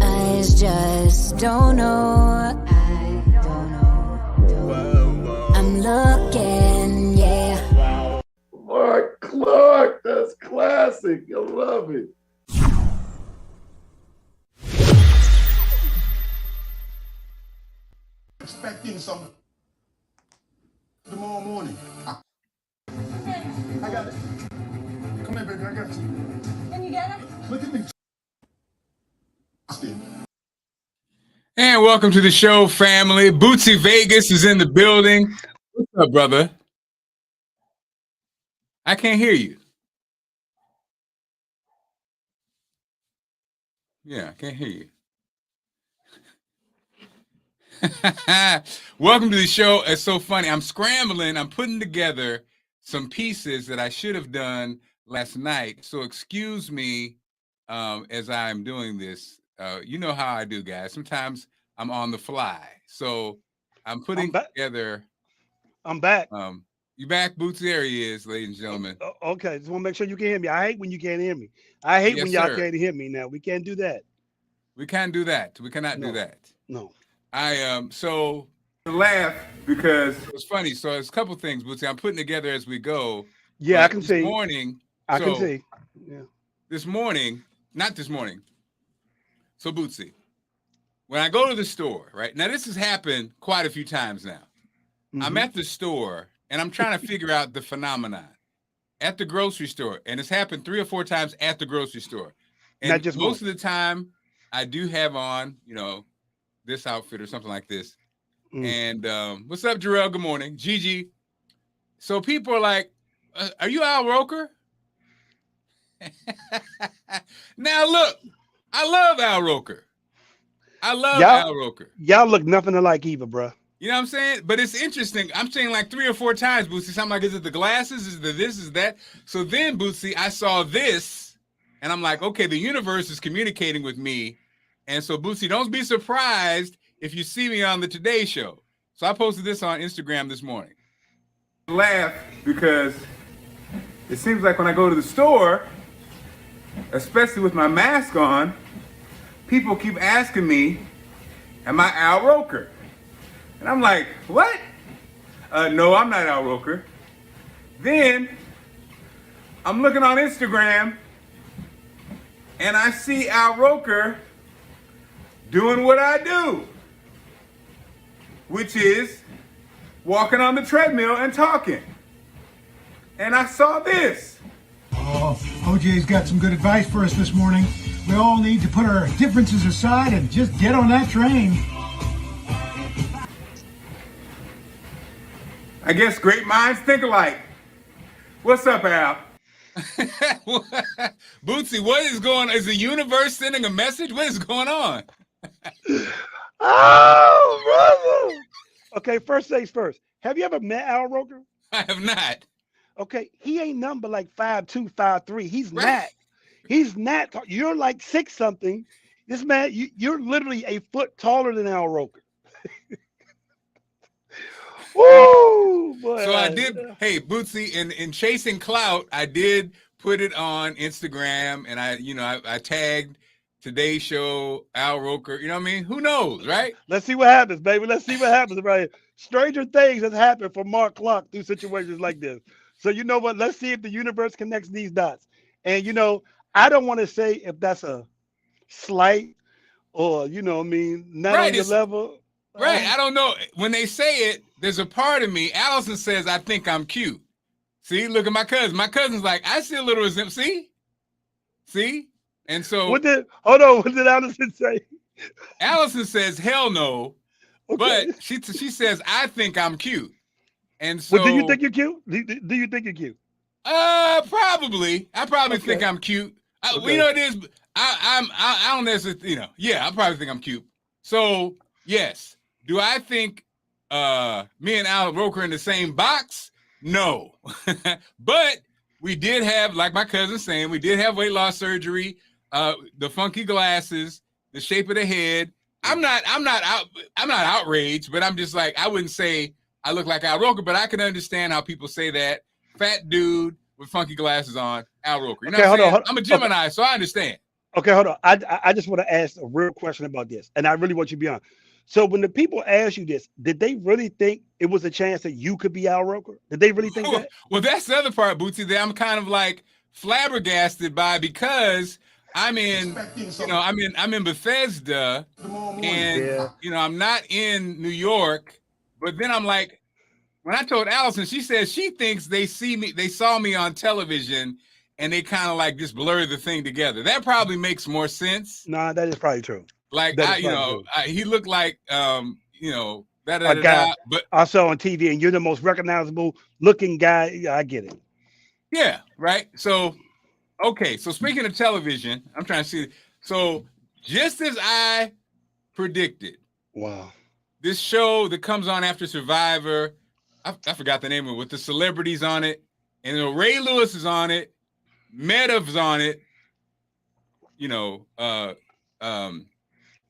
Eyes just don't know. I don't know. I'm looking, yeah. Marc Clarke, that's classic. I love it. Expecting some tomorrow morning. I got it. Come here, baby. I got you. Can you get it? Look at me. And welcome to the show, family. Bootsy Vegas is in the building. What's up, brother? I can't hear you. Yeah, I can't hear you. Welcome to the show. It's so funny. I'm scrambling. I'm putting together some pieces that I should have done last night. So excuse me as I'm doing this. You know how I do, guys. Sometimes I'm on the fly. So I'm putting together. I'm back. You back, Bootsy? There he is, ladies and gentlemen. Okay, just want to make sure you can hear me. I hate when you can't hear me. I hate when y'all can't hear me now. We can't do that. We can't do that. We cannot do that. No. So laugh because it's funny. So it's a couple things, Bootsy. I'm putting together as we go. Yeah, I can see. I can see. Yeah. This morning, not this morning. So Bootsy, when I go to the store, right now, this has happened quite a few times now. Mm-hmm. I'm at the store and I'm trying to figure out the phenomenon at the grocery store, and it's happened 3 or 4 times at the grocery store. And not just most of the time, I do have on, this outfit or something like this. And what's up, Jarrell? Good morning. Gigi. So people are like, are you Al Roker? Now look, I love Al Roker. I love Al Roker. Y'all look nothing alike either, bro. You know what I'm saying? But it's interesting. I'm saying like 3 or 4 times, Bootsy. So I'm like, is it the glasses? Is it the this? Is it that? So then, Bootsy, I saw this, and I'm like, okay, the universe is communicating with me. And so, Bootsy, don't be surprised if you see me on the Today Show. So I posted this on Instagram this morning. Laugh because it seems like when I go to the store, especially with my mask on, people keep asking me, am I Al Roker? And I'm like, what? No, I'm not Al Roker. Then I'm looking on Instagram and I see Al Roker doing what I do, which is walking on the treadmill and talking. And I saw this. Oh, OJ's got some good advice for us this morning. We all need to put our differences aside and just get on that train. I guess great minds think alike. What's up, Al? Bootsy, what is going on? Is the universe sending a message? What is going on? Oh, brother. Okay, first things first. Have you ever met Al Roker? I have not. Okay, he ain't number like 5'2", 5'3". He's not. He's not. You're like 6 something. This man, you're literally a foot taller than Al Roker. Woo! Boy, so I did. Hey, Bootsy, in chasing clout, I did put it on Instagram, and I tagged Today Show, Al Roker. You know what I mean? Who knows, right? Let's see what happens, baby. Let's see what happens, right? Stranger things has happened for Marc Clarke through situations like this. So you know what? Let's see if the universe connects these dots. And I don't want to say if that's a slight or not on your level. Right. I don't know. When they say it, there's a part of me. Allison says, I think I'm cute. See, look at my cousin. My cousin's like, I see a little resemblance. See? And so what did Allison say? Allison says, hell no. Okay. But she says, I think I'm cute. And so do you think you're cute? Do you think you're cute? Probably. I probably think I'm cute. Okay. It is. I don't necessarily, yeah, I probably think I'm cute. So yes. Do I think me and Al Roker in the same box? No. But we did have, like my cousin's saying, we did have weight loss surgery, the funky glasses, the shape of the head. I'm not outraged, but I'm just like, I wouldn't say I look like Al Roker, but I can understand how people say that. Fat dude with funky glasses on, Al Roker. You know what I'm saying? I'm a Gemini, so I understand. Okay, hold on. I just want to ask a real question about this, and I really want you to be on. So when the people asked you this, did they really think it was a chance that you could be Al Roker? Did they really think that? Well, that's the other part, Bootsy, that I'm kind of like flabbergasted by, because I'm in, I'm in Bethesda, and I'm not in New York. But then I'm like, when I told Allison, she says she thinks they saw me on television, and they kind of like just blur the thing together. That probably makes more sense. Nah, that is probably true. Like he looked like a guy, but I saw on TV, and you're the most recognizable looking guy. Yeah, I get it. Yeah, right. So, okay. So speaking of television, I'm trying to see. So just as I predicted, wow, this show that comes on after Survivor, I forgot the name of it, with the celebrities on it, and Ray Lewis is on it, Mediv's on it,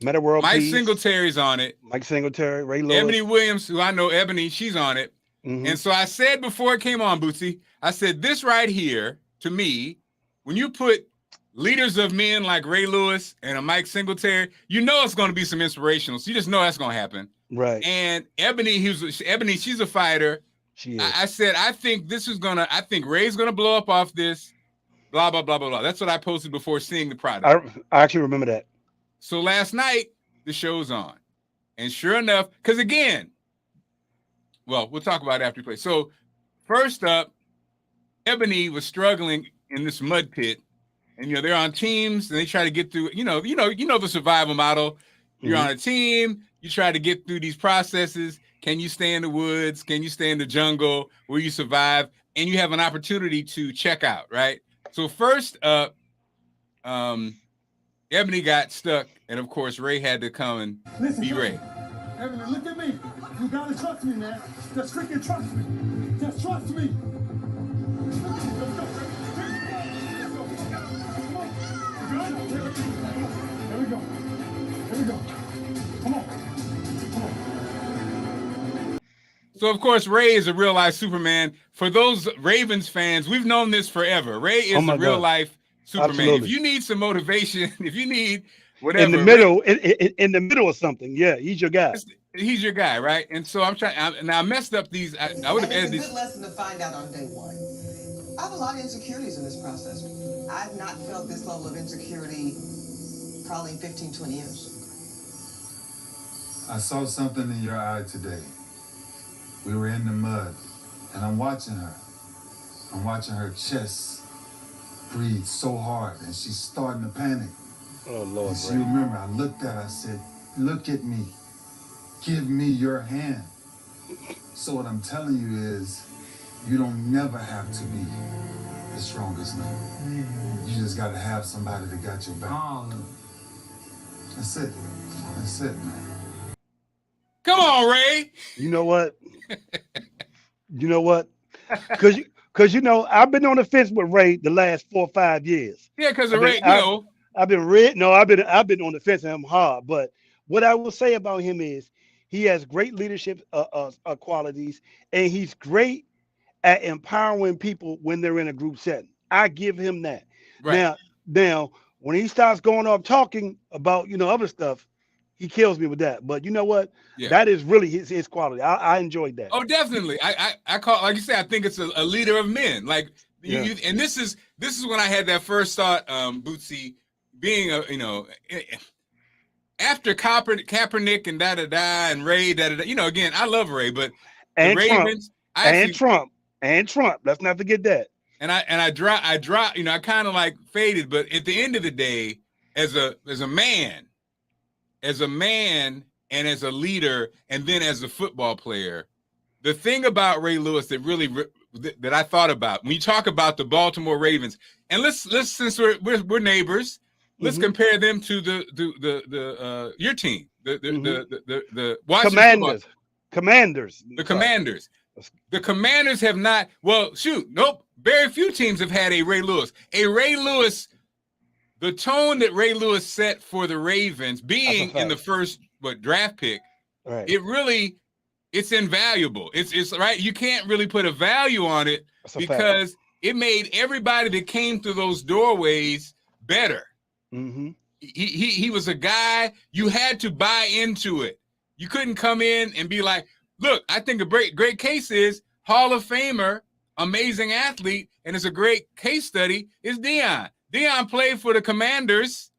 Meta World Mike Peace. Singletary's on it. Mike Singletary, Ray Lewis. Ebony Williams, who I know, Ebony, she's on it. Mm-hmm. And so I said before it came on, Bootsy, I said, this right here, to me, when you put leaders of men like Ray Lewis and a Mike Singletary, it's going to be some inspirational. So you just know that's going to happen. Right. And Ebony, she's a fighter. She is. I said, I think Ray's going to blow up off this, blah, blah, blah, blah, blah. That's what I posted before seeing the product. I actually remember that. So last night, the show's on. And sure enough, because again, well, we'll talk about it after we play. So first up, Ebony was struggling in this mud pit. And, they're on teams, and they try to get through, the survival model. You're on a team. You try to get through these processes. Can you stay in the woods? Can you stay in the jungle? Will you survive? And you have an opportunity to check out, right? So first up, Ebony got stuck, and of course, Ray had to come and be Ray. Ebony, look at me. You gotta trust me, man. Just freaking trust me. Just trust me. Let's go. Here we go. Come on. So, of course, Ray is a real-life Superman. For those Ravens fans, we've known this forever. Ray is a real-life Superman. Absolutely. If you need some motivation, if you need whatever. In the middle, in the middle of something, yeah, he's your guy. He's your guy, right? And so I'm trying, and I messed up these. I would have edited these. It's a good lesson to find out on day one. I have a lot of insecurities in this process. I've not felt this level of insecurity probably in 15, 20 years. I saw something in your eye today. We were in the mud, and I'm watching her. I'm watching her chest breathe so hard, and she's starting to panic. Oh, Lord. And she remember, I looked at her, I said, look at me. Give me your hand. So what I'm telling you is, you don't never have to be the strongest man. You just got to have somebody that got your back. That's it. That's it, man. Come on, Ray. You know what? Because I've been on the fence with Ray the last 4 or 5 years. Yeah, because of Ray, I've been on the fence with him hard. But what I will say about him is he has great leadership qualities, and he's great at empowering people when they're in a group setting. I give him that. Right. Now, when he starts going off talking about other stuff, he kills me with that. But you know what? Yeah. That is really his quality. I enjoyed that. Oh, definitely. I call, like you said, I think it's a leader of men. Like you, and this is when I had that first thought, Bootsy, being after Kaepernick and and Ray again, I love Ray, but and the Ravens Trump. Let's not forget that. And I dropped, I kind of like faded, but at the end of the day, as a man and as a leader, and then as a football player, the thing about Ray Lewis that really that I thought about when you talk about the Baltimore Ravens, and let's since we're neighbors, let's compare them to the your team, the Washington Commanders. The Commanders. The Commanders have not. Well, nope. Very few teams have had a Ray Lewis. The tone that Ray Lewis set for the Ravens, being in the first draft pick, right. It's invaluable. It's right. You can't really put a value on it because it made everybody that came through those doorways better. Mm-hmm. He was a guy you had to buy into it. You couldn't come in and be like, look, I think a great case is Hall of Famer, amazing athlete, and it's a great case study is Deion. Deion played for the Commanders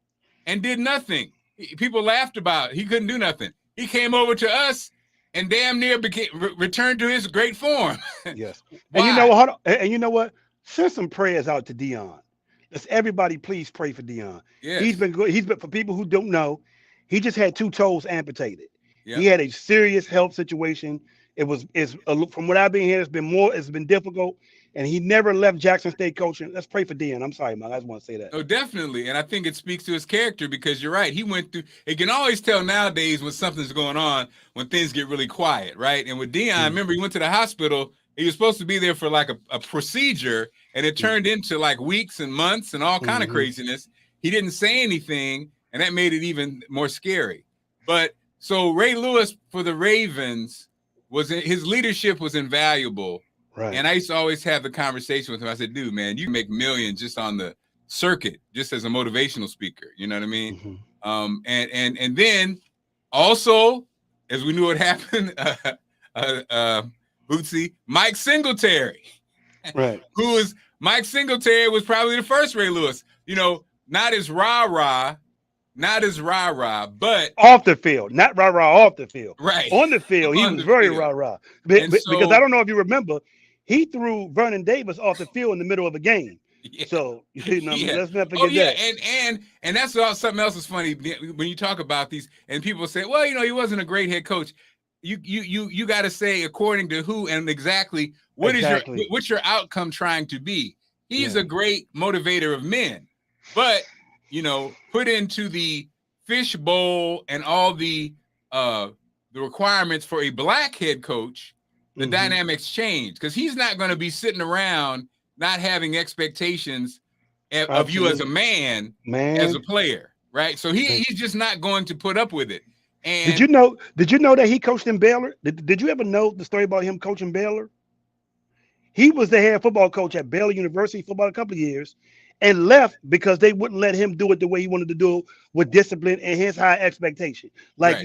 and did nothing. People laughed about it. He couldn't do nothing. He came over to us and damn near returned to his great form. Yes. And you know what? And you know what? Send some prayers out to Deion. Let's everybody please pray for Deion. Yes. He's been good. He's been, for people who don't know, he just had 2 toes amputated. Yep. He had a serious health situation. From what I've been hearing, it's been difficult, and he never left Jackson State coaching. Let's pray for Deion. I'm sorry, Mike. I just want to say that. Oh, definitely. And I think it speaks to his character because you're right. He went through, you can always tell nowadays when something's going on, when things get really quiet, right? And with Deion, remember, he went to the hospital. He was supposed to be there for like a procedure, and it turned into like weeks and months and all kind of craziness. He didn't say anything, and that made it even more scary. But so Ray Lewis for the Ravens his leadership was invaluable. Right. And I used to always have the conversation with him. I said, dude, man, you can make millions just on the circuit, just as a motivational speaker. You know what I mean? And then also, as we knew what happened, Bootsy, Mike Singletary. Right. Mike Singletary was probably the first Ray Lewis. You know, not as rah-rah, but off the field, not rah-rah off the field. Right. On the field, he was very rah-rah. Because I don't know if you remember, he threw Vernon Davis off the field in the middle of a game. Yeah. So, you know, let's not forget that. And that's something else is funny when you talk about these and people say, well, you know, he wasn't a great head coach. You got to say according to who and exactly what's your outcome trying to be. He's a great motivator of men, but you know, put into the fish bowl and all the requirements for a black head coach, the dynamics change because he's not going to be sitting around not having expectations of you as a man, as a player, right? So he's just not going to put up with it. And did you know that he coached in Baylor? Did you ever know the story about him coaching Baylor? He was the head football coach at Baylor University for about a couple of years and left because they wouldn't let him do it the way he wanted to do it with discipline and his high expectation.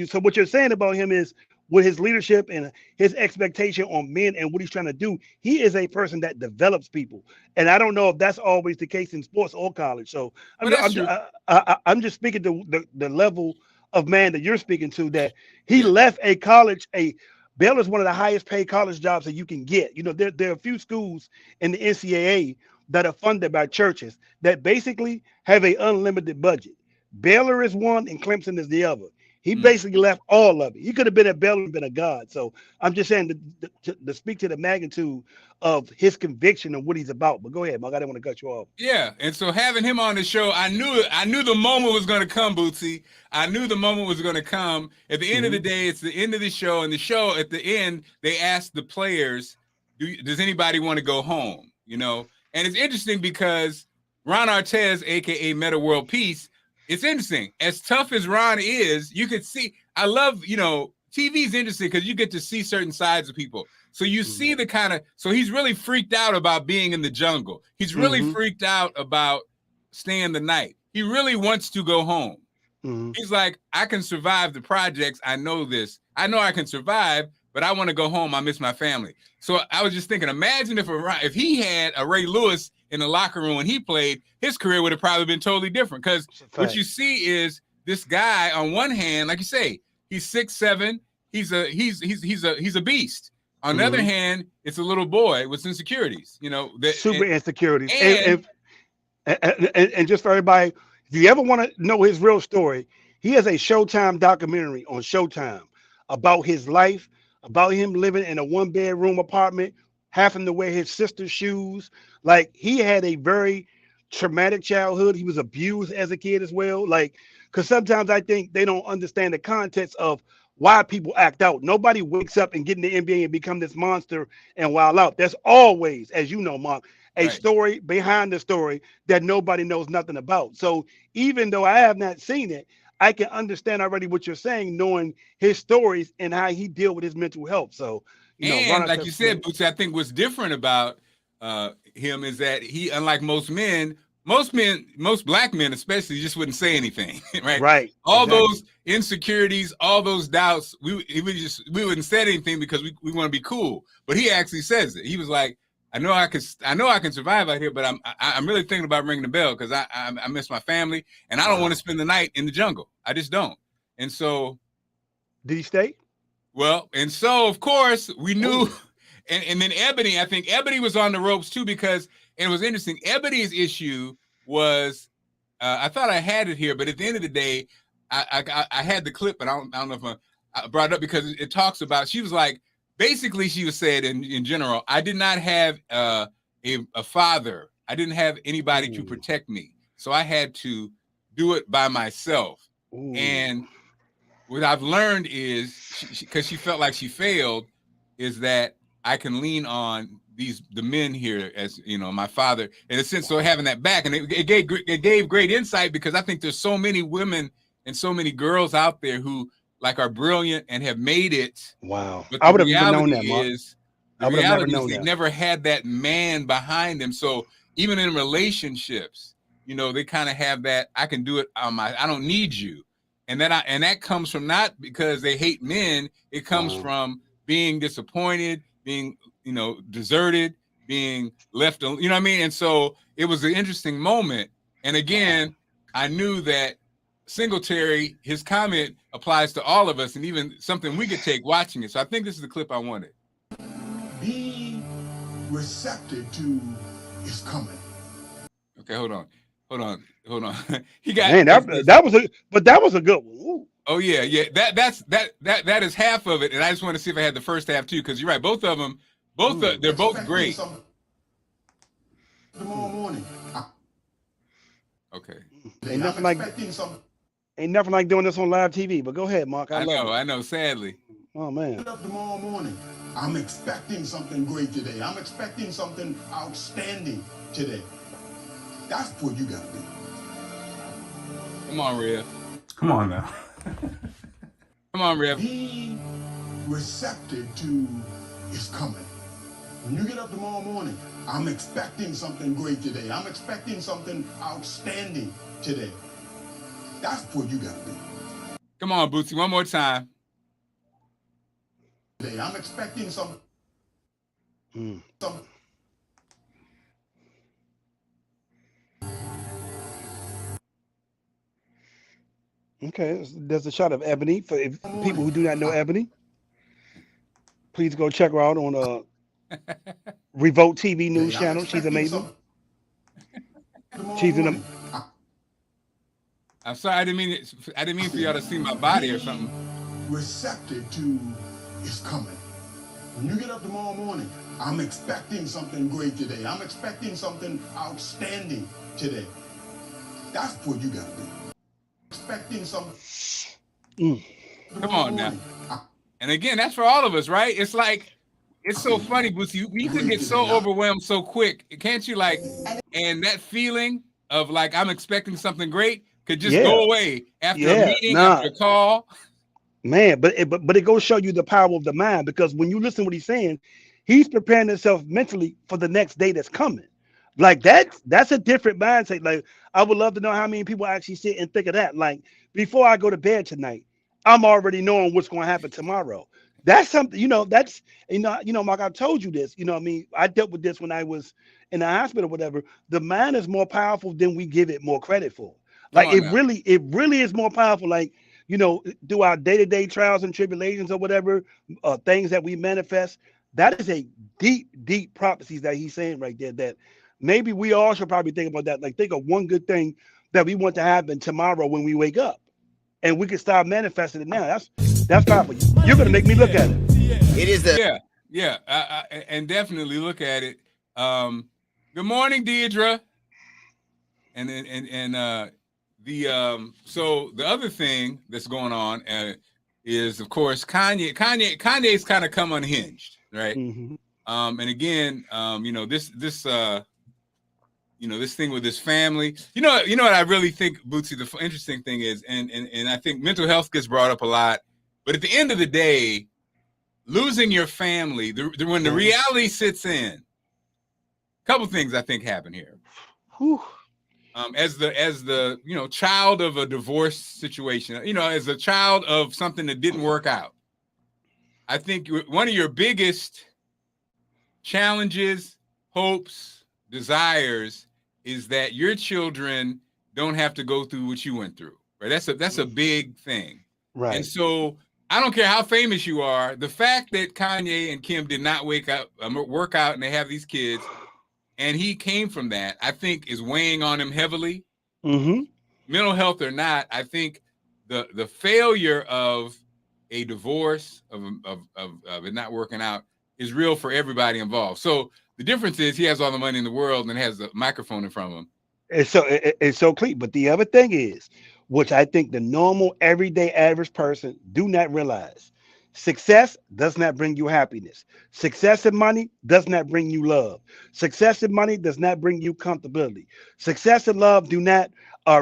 So what you're saying about him is with his leadership and his expectation on men and what he's trying to do, he is a person that develops people. And I don't know if that's always the case in sports or college. So I'm just speaking to the level of man that you're speaking to, that he left a college, Baylor is one of the highest paid college jobs that you can get. You know, there are a few schools in the NCAA that are funded by churches that basically have an unlimited budget. Baylor is one and Clemson is the other. He basically left all of it. He could have been at Baylor and been a god. So I'm just saying to speak to the magnitude of his conviction and what he's about. But go ahead, Mark. I didn't want to cut you off. Yeah, and so having him on the show, I knew the moment was going to come, Bootsy. I knew the moment was going to come. At the end of the day, it's the end of the show, and the show at the end, they asked the players, does anybody want to go home? You know, and it's interesting because Ron Artest, aka Meta World Peace, it's interesting. As tough as Ron is, you could see. I love, you know, TV is interesting because you get to see certain sides of people. So you see the kind of, so he's really freaked out about being in the jungle. He's really freaked out about staying the night. He really wants to go home. He's like, I can survive the projects. I know this. I know I can survive, but I want to go home. I miss my family. So I was just thinking, imagine if he had a Ray Lewis in the locker room when he played, his career would have probably been totally different. Because what you see is this guy on one hand, like you say, he's 6'7", he's a beast. On the other hand, it's a little boy with insecurities, you know. Insecurities. And just for everybody, if you ever want to know his real story, he has a Showtime documentary on Showtime about his life, about him living in a 1-bedroom apartment, having to wear his sister's shoes. Like, he had a very traumatic childhood. He was abused as a kid as well. Like, because sometimes I think they don't understand the context of why people act out. Nobody wakes up and get in the NBA and become this monster and wild out. There's always, as you know, Mark, a story behind the story that nobody knows nothing about. So even though I have not seen it, I can understand already what you're saying, knowing his stories and how he dealt with his mental health. So, you know, like you said, Bootsy, I think what's different about him is that he, unlike most men, most black men especially just wouldn't say anything, right? Right. All Exactly. those insecurities, all those doubts, we wouldn't say anything because we want to be cool. But he actually says it. He was like, I know I can survive out here, but I'm really thinking about ringing the bell because I miss my family and I don't want to spend the night in the jungle. I just don't. And so, did he stay? Well, and so of course we knew, and then Ebony, I think Ebony was on the ropes too because it was interesting. Ebony's issue was, I thought I had it here, but at the end of the day, I had the clip, but I don't know if I brought it up because it talks about. She was like, basically, she was said in general, I did not have a father. I didn't have anybody to protect me, so I had to do it by myself. And what I've learned is, because she felt like she failed, is that I can lean on the men here as, you know, my father in a sense. So having that back, and it gave great insight because I think there's so many women and so many girls out there who like are brilliant and have made it. Wow. But I would have never known that, Mark. The reality is they never had that man behind them. So even in relationships, you know, they kind of have that, I can do it on my, I don't need you. And that comes from not because they hate men. It comes from being disappointed, being, you know, deserted, being left, you know what I mean? And so it was an interesting moment. And again, I knew that Singletary, his comment applies to all of us and even something we could take watching it. So I think this is the clip I wanted. Be receptive to is coming. Okay, hold on. He got, man, that was a good one. Ooh. Oh yeah. That is half of it, and I just want to see if I had the first half too, because you're right. Both of them, they're both great. Tomorrow morning. Okay. Ain't nothing like doing this on live TV. But go ahead, Mark. I know. Sadly. Oh man. Get up tomorrow morning. I'm expecting something great today. I'm expecting something outstanding today. That's what you gotta be. Come on, Rev. Come on now. Come on, Rev. Be receptive to is coming. When you get up tomorrow morning, I'm expecting something great today. I'm expecting something outstanding today. That's what you gotta be. Come on, Bootsy, one more time. Today, I'm expecting something. Okay, there's a shot of Ebony for people who do not know Ebony. Please go check her out on Revolt TV news channel. She's amazing. She's in a. I'm sorry, I didn't mean for y'all to see my body or something. Receptive to is coming. When you get up tomorrow morning, I'm expecting something great today. I'm expecting something outstanding today. That's what you gotta be. Expecting something. Come on now. And again, that's for all of us, right? It's like, it's so funny, Bootsy. You can get so overwhelmed so quick, can't you? Like, and that feeling of like, I'm expecting something great could just go away after a meeting, after a call. Man, but it goes show you the power of the mind, because when you listen to what he's saying, he's preparing himself mentally for the next day that's coming. Like that's a different mindset. Like, I would love to know how many people actually sit and think of that. Like, before I go to bed tonight, I'm already knowing what's going to happen tomorrow. That's something, that's, Mark, I've told you this, I mean, I dealt with this when I was in the hospital, whatever. The mind is more powerful than we give it more credit for. Like, it really is more powerful. Like, through our day-to-day trials and tribulations or whatever, things that we manifest, that is a deep, deep prophecies that he's saying right there, that maybe we all should probably think about that. Like, think of one good thing that we want to happen tomorrow when we wake up, and we can start manifesting it now. That's powerful. You're going to make me look at it. It is the and definitely look at it. Good morning, Deidre. So the other thing that's going on is, of course, Kanye's kind of come unhinged, right? Mm-hmm. And again, this thing with his family, you know what I really think, Bootsy, the interesting thing is, and I think mental health gets brought up a lot, but at the end of the day, losing your family, when the reality sits in, a couple things I think happen here. Whew. as the child of a divorce situation, as a child of something that didn't work out. I think one of your biggest challenges, hopes, desires is that your children don't have to go through what you went through. Right? That's a big thing. Right. And so I don't care how famous you are. The fact that Kanye and Kim did not work out and they have these kids, and he came from that, I think is weighing on him heavily. Mm-hmm. Mental health or not, I think the failure of a divorce, of it not working out, is real for everybody involved. So the difference is he has all the money in the world and has a microphone in front of him. It's so clear. But the other thing is, which I think the normal, everyday, average person do not realize, success does not bring you happiness. Success and money does not bring you love. Success and money does not bring you comfortability. Success and love do not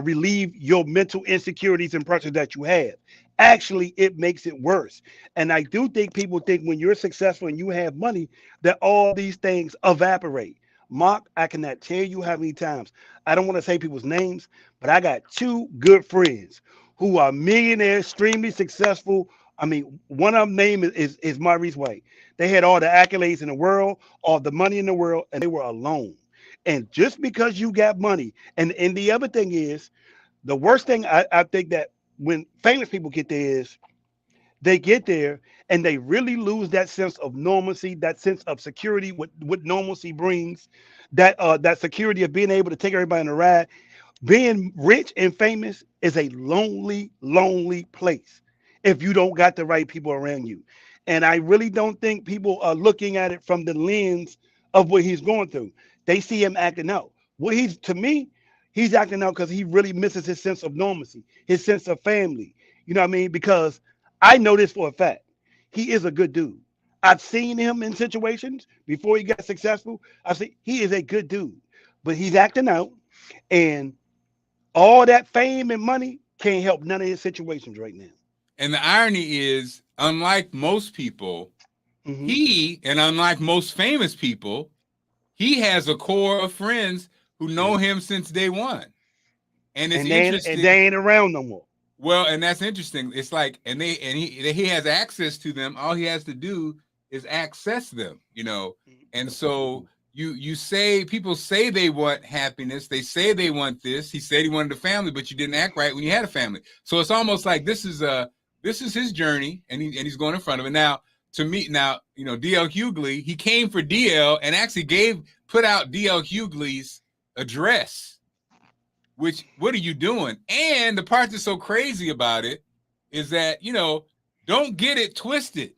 relieve your mental insecurities and pressures that you have. Actually, it makes it worse. And I do think people think when you're successful and you have money, that all these things evaporate. Mark, I cannot tell you how many times, I don't want to say people's names, but I got two good friends who are millionaires, extremely successful. I mean, one of them name is Maurice White. They had all the accolades in the world, all the money in the world, and they were alone. And just because you got money, and the other thing is, the worst thing I think that when famous people get there is they get there and they really lose that sense of normalcy, that sense of security, what normalcy brings, that security of being able to take everybody on a ride. Being rich and famous is a lonely, lonely place if you don't got the right people around you. And I really don't think people are looking at it from the lens of what he's going through. They see him acting out. To me, he's acting out because he really misses his sense of normalcy, his sense of family. You know what I mean? Because I know this for a fact. He is a good dude. I've seen him in situations before he got successful. I see he is a good dude, but he's acting out, and all that fame and money can't help none of his situations right now. And the irony is, unlike most people, unlike most famous people, he has a core of friends who know him since day one. And it's interesting. And they ain't around no more. Well, and that's interesting. It's like, he has access to them. All he has to do is access them, And so people say they want happiness. They say they want this. He said he wanted a family, but you didn't act right when you had a family. So it's almost like this is his journey, and he's going in front of it. Now, to me, DL Hughley, he came for DL and actually put out DL Hughley's address, which, what are you doing? And the part that's so crazy about it is that, don't get it twisted.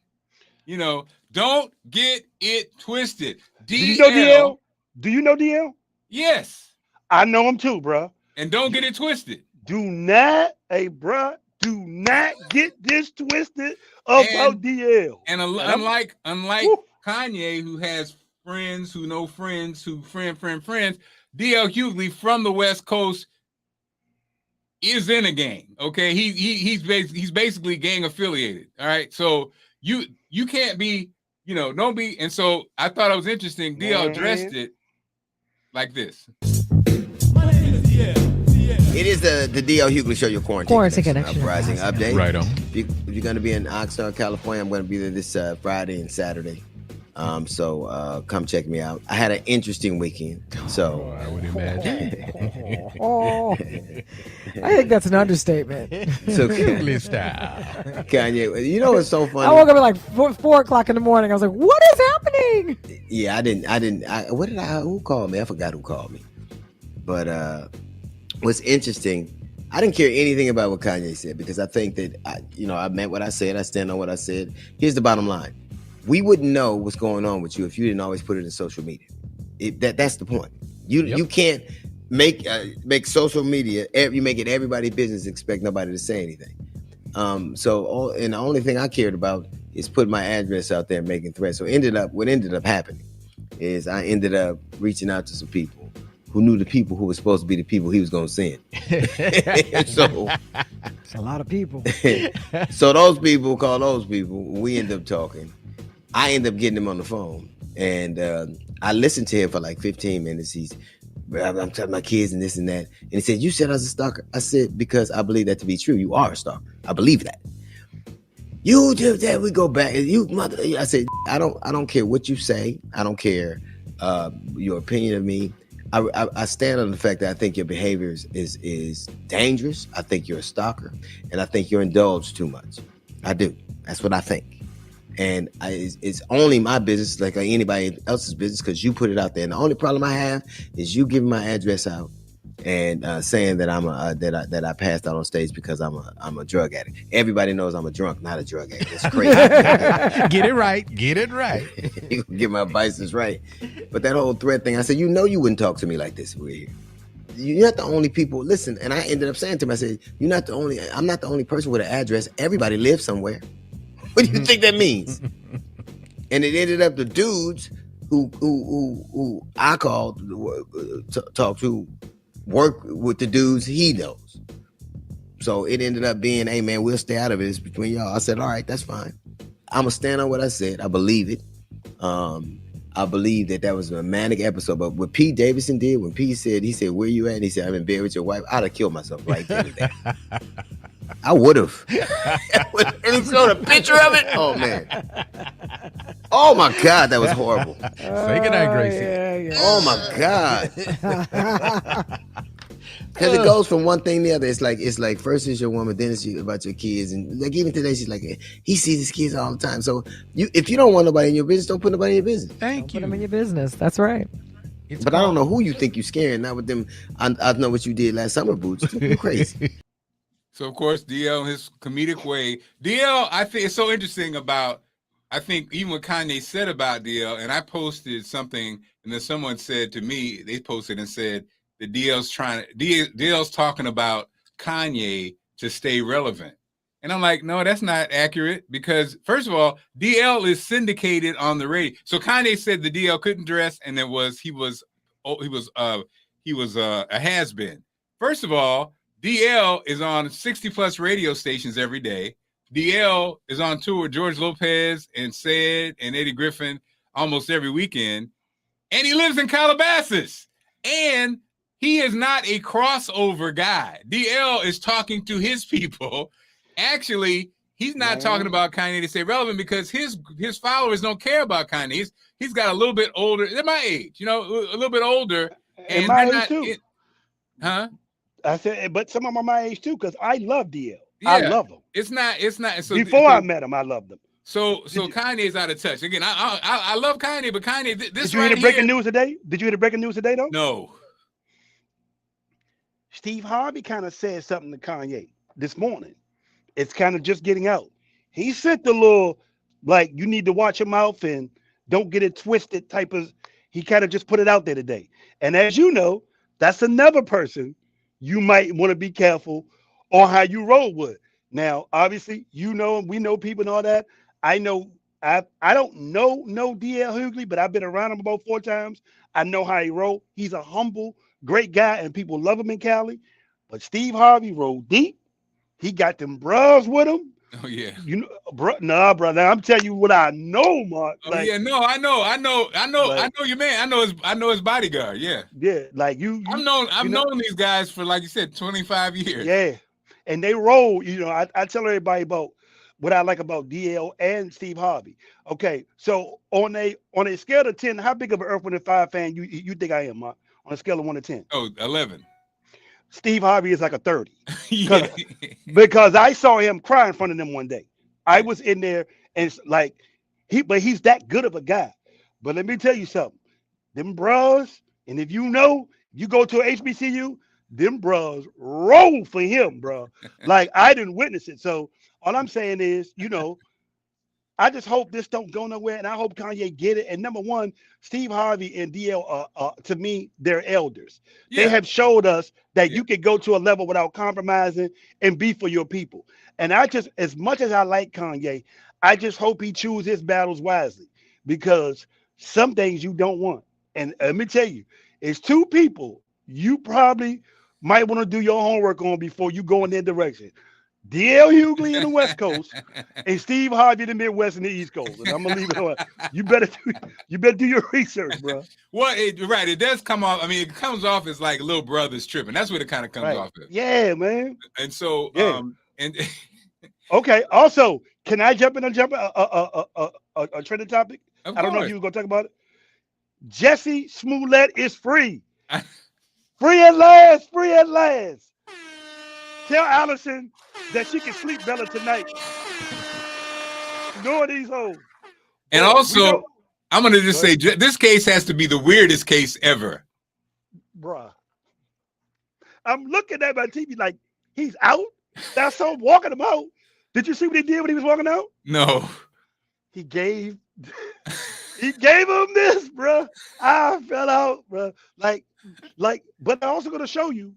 Don't get it twisted. Do you know DL? Do you know DL? Yes. I know him too, bro. And don't get it twisted. Do not get this twisted about DL. And unlike Kanye, who has friends who know friends who friends, DL Hughley from the West Coast is in a gang. Okay, he's basically gang affiliated. All right, so you can't be, don't be. And so I thought it was interesting. DL addressed it like this. My name is DL. It is the DL Hughley Show, your quarantine connection. Uprising update. Right on. If you're going to be in Oxnard, California, I'm going to be there this Friday and Saturday. So come check me out. I had an interesting weekend. So I would imagine. I think that's an understatement. So Hughley style. Kanye, what's so funny? I woke up at like 4 o'clock in the morning. I was like, "What is happening?" Yeah, who called me? I forgot who called me. But what's interesting, I didn't care anything about what Kanye said because I think that I meant what I said. I stand on what I said. Here's the bottom line. We wouldn't know what's going on with you if you didn't always put it in social media. That's the point. You can't make social media. You make it everybody's business. Expect nobody to say anything. And the only thing I cared about is putting my address out there and making threats. So what ended up happening is I ended up reaching out to some people who knew the people who were supposed to be the people he was going to send. So it's a lot of people. So those people call those people. We end up talking. I end up getting him on the phone, and I listened to him for like 15 minutes. He's I'm telling my kids and this and that. And he said, you said I was a stalker. I said, because I believe that to be true. You are a stalker. I believe that. You just that we go back. You mother. I said, I don't care what you say. I don't care your opinion of me. I stand on the fact that I think your behavior is dangerous. I think you're a stalker, and I think you're indulged too much. I do. That's what I think. And it's only my business, like anybody else's business, because you put it out there. And the only problem I have is you giving my address out and saying that that I passed out on stage because I'm a drug addict. Everybody knows I'm a drunk, not a drug addict. It's crazy. Get it right. Get it right. You get my vices right. But that whole threat thing, I said, you wouldn't talk to me like this. We're here. You're not the only people. Listen, and I ended up saying to him, I said, I'm not the only person with an address. Everybody lives somewhere. What do you think that means? And it ended up the dudes who I called to talk to work with the dudes he knows. So it ended up being, hey man, we'll stay out of it. It's between y'all. I said, all right, that's fine. I'm gonna stand on what I said. I believe it. I believe that was a manic episode. But what Pete Davidson did, when Pete said, he said, where you at? And he said, I'm in bed with your wife. I'd have killed myself right there and there. I would have. And he showed a picture of it. Oh man. Oh my God, that was horrible. Say goodnight, Gracie. Yeah. Oh my God. Because it goes from one thing to the other. It's like first it's your woman, then it's about your kids, and like even today she's like, he sees his kids all the time. So if you don't want nobody in your business, don't put nobody in your business. Thank you. Put them in your business. That's right. But I don't know who you think you're scaring. Not with them. I know what you did last summer, Boots. You're crazy. So of course, DL in his comedic way. DL, I think it's so interesting about. I think even what Kanye said about DL, and I posted something, and then someone said to me, they posted and said that DL's talking about Kanye to stay relevant. And I'm like, no, that's not accurate, because first of all, DL is syndicated on the radio. So Kanye said the DL couldn't dress, and he was a has-been. First of all, DL is on 60 plus radio stations every day. DL is on tour with George Lopez and Sid and Eddie Griffin almost every weekend. And he lives in Calabasas. And he is not a crossover guy. DL is talking to his people. Actually, he's not talking about Kanye to stay relevant, because his followers don't care about Kanye. He's got a little bit older. They're my age, a little bit older. And my age too. Huh? I said, but some of them are my age too, because I love DL. Yeah, I love him. It's not. So before I met him, I loved him. So Kanye's out of touch. Again, I love Kanye, but Kanye, this Did you hear the breaking news today? Did you hear the breaking news today, though? No. Steve Harvey kind of said something to Kanye this morning. It's kind of just getting out. He sent the little, like, you need to watch your mouth and don't get it twisted type of, he kind of just put it out there today. And as you know, that's another person you might want to be careful on how you roll with. Now, obviously, we know people and all that. I know, I don't know DL Hughley, but I've been around him about 4 times. I know how he roll. He's a humble, great guy, and people love him in Cali. But Steve Harvey rolled deep. He got them bros with him. Oh yeah. Nah, brother. I'm telling you what I know, Mark. Oh yeah, no, I know your man. I know his bodyguard. Yeah. Yeah, like you. I've known these guys for, like you said, 25 years. Yeah, and they roll. I tell everybody about what I like about DL and Steve Harvey. Okay, so on a scale of 10, how big of an Earth, Wind & Fire fan you think I am, Mark? On a scale of 1 to 10. Oh, 11. Steve Harvey is like a 30. Yeah. Because I saw him cry in front of them one day. I was in there, and it's like he's that good of a guy. But let me tell you something. Them bros, and if you go to a HBCU, them bros roll for him, bro. Like, I didn't witness it. So all I'm saying is, I just hope this don't go nowhere, and I hope Kanye get it. And number one, Steve Harvey and DL, to me, they're elders. Yeah. They have showed us that you can go to a level without compromising and be for your people. And as much as I like Kanye, I just hope he chooses his battles wisely, because some things you don't want. And let me tell you, it's 2 people you probably might want to do your homework on before you go in their direction. D.L. Hughley in the West Coast, and Steve Harvey in the Midwest and the East Coast. And I'm gonna leave it on. You better do your research, bro. Well, it does come off. I mean, it comes off as like little brothers tripping. That's what it kind of comes off as. Yeah, man. And so, Yeah. and okay. Also, can I jump in a trending topic? Of I don't know if course. you were gonna talk about it. Jesse Smollett is free. Free at last. Free at last. Tell Allison that she can sleep better tonight. Ignore these hoes. And But also, I'm gonna just say this case has to be the weirdest case ever. bruh, I'm looking at my TV like he's out. That's so walking him out. Did you see what he did when he was walking out? No. He gave him this, bruh. I fell out, bruh. But I'm also gonna show you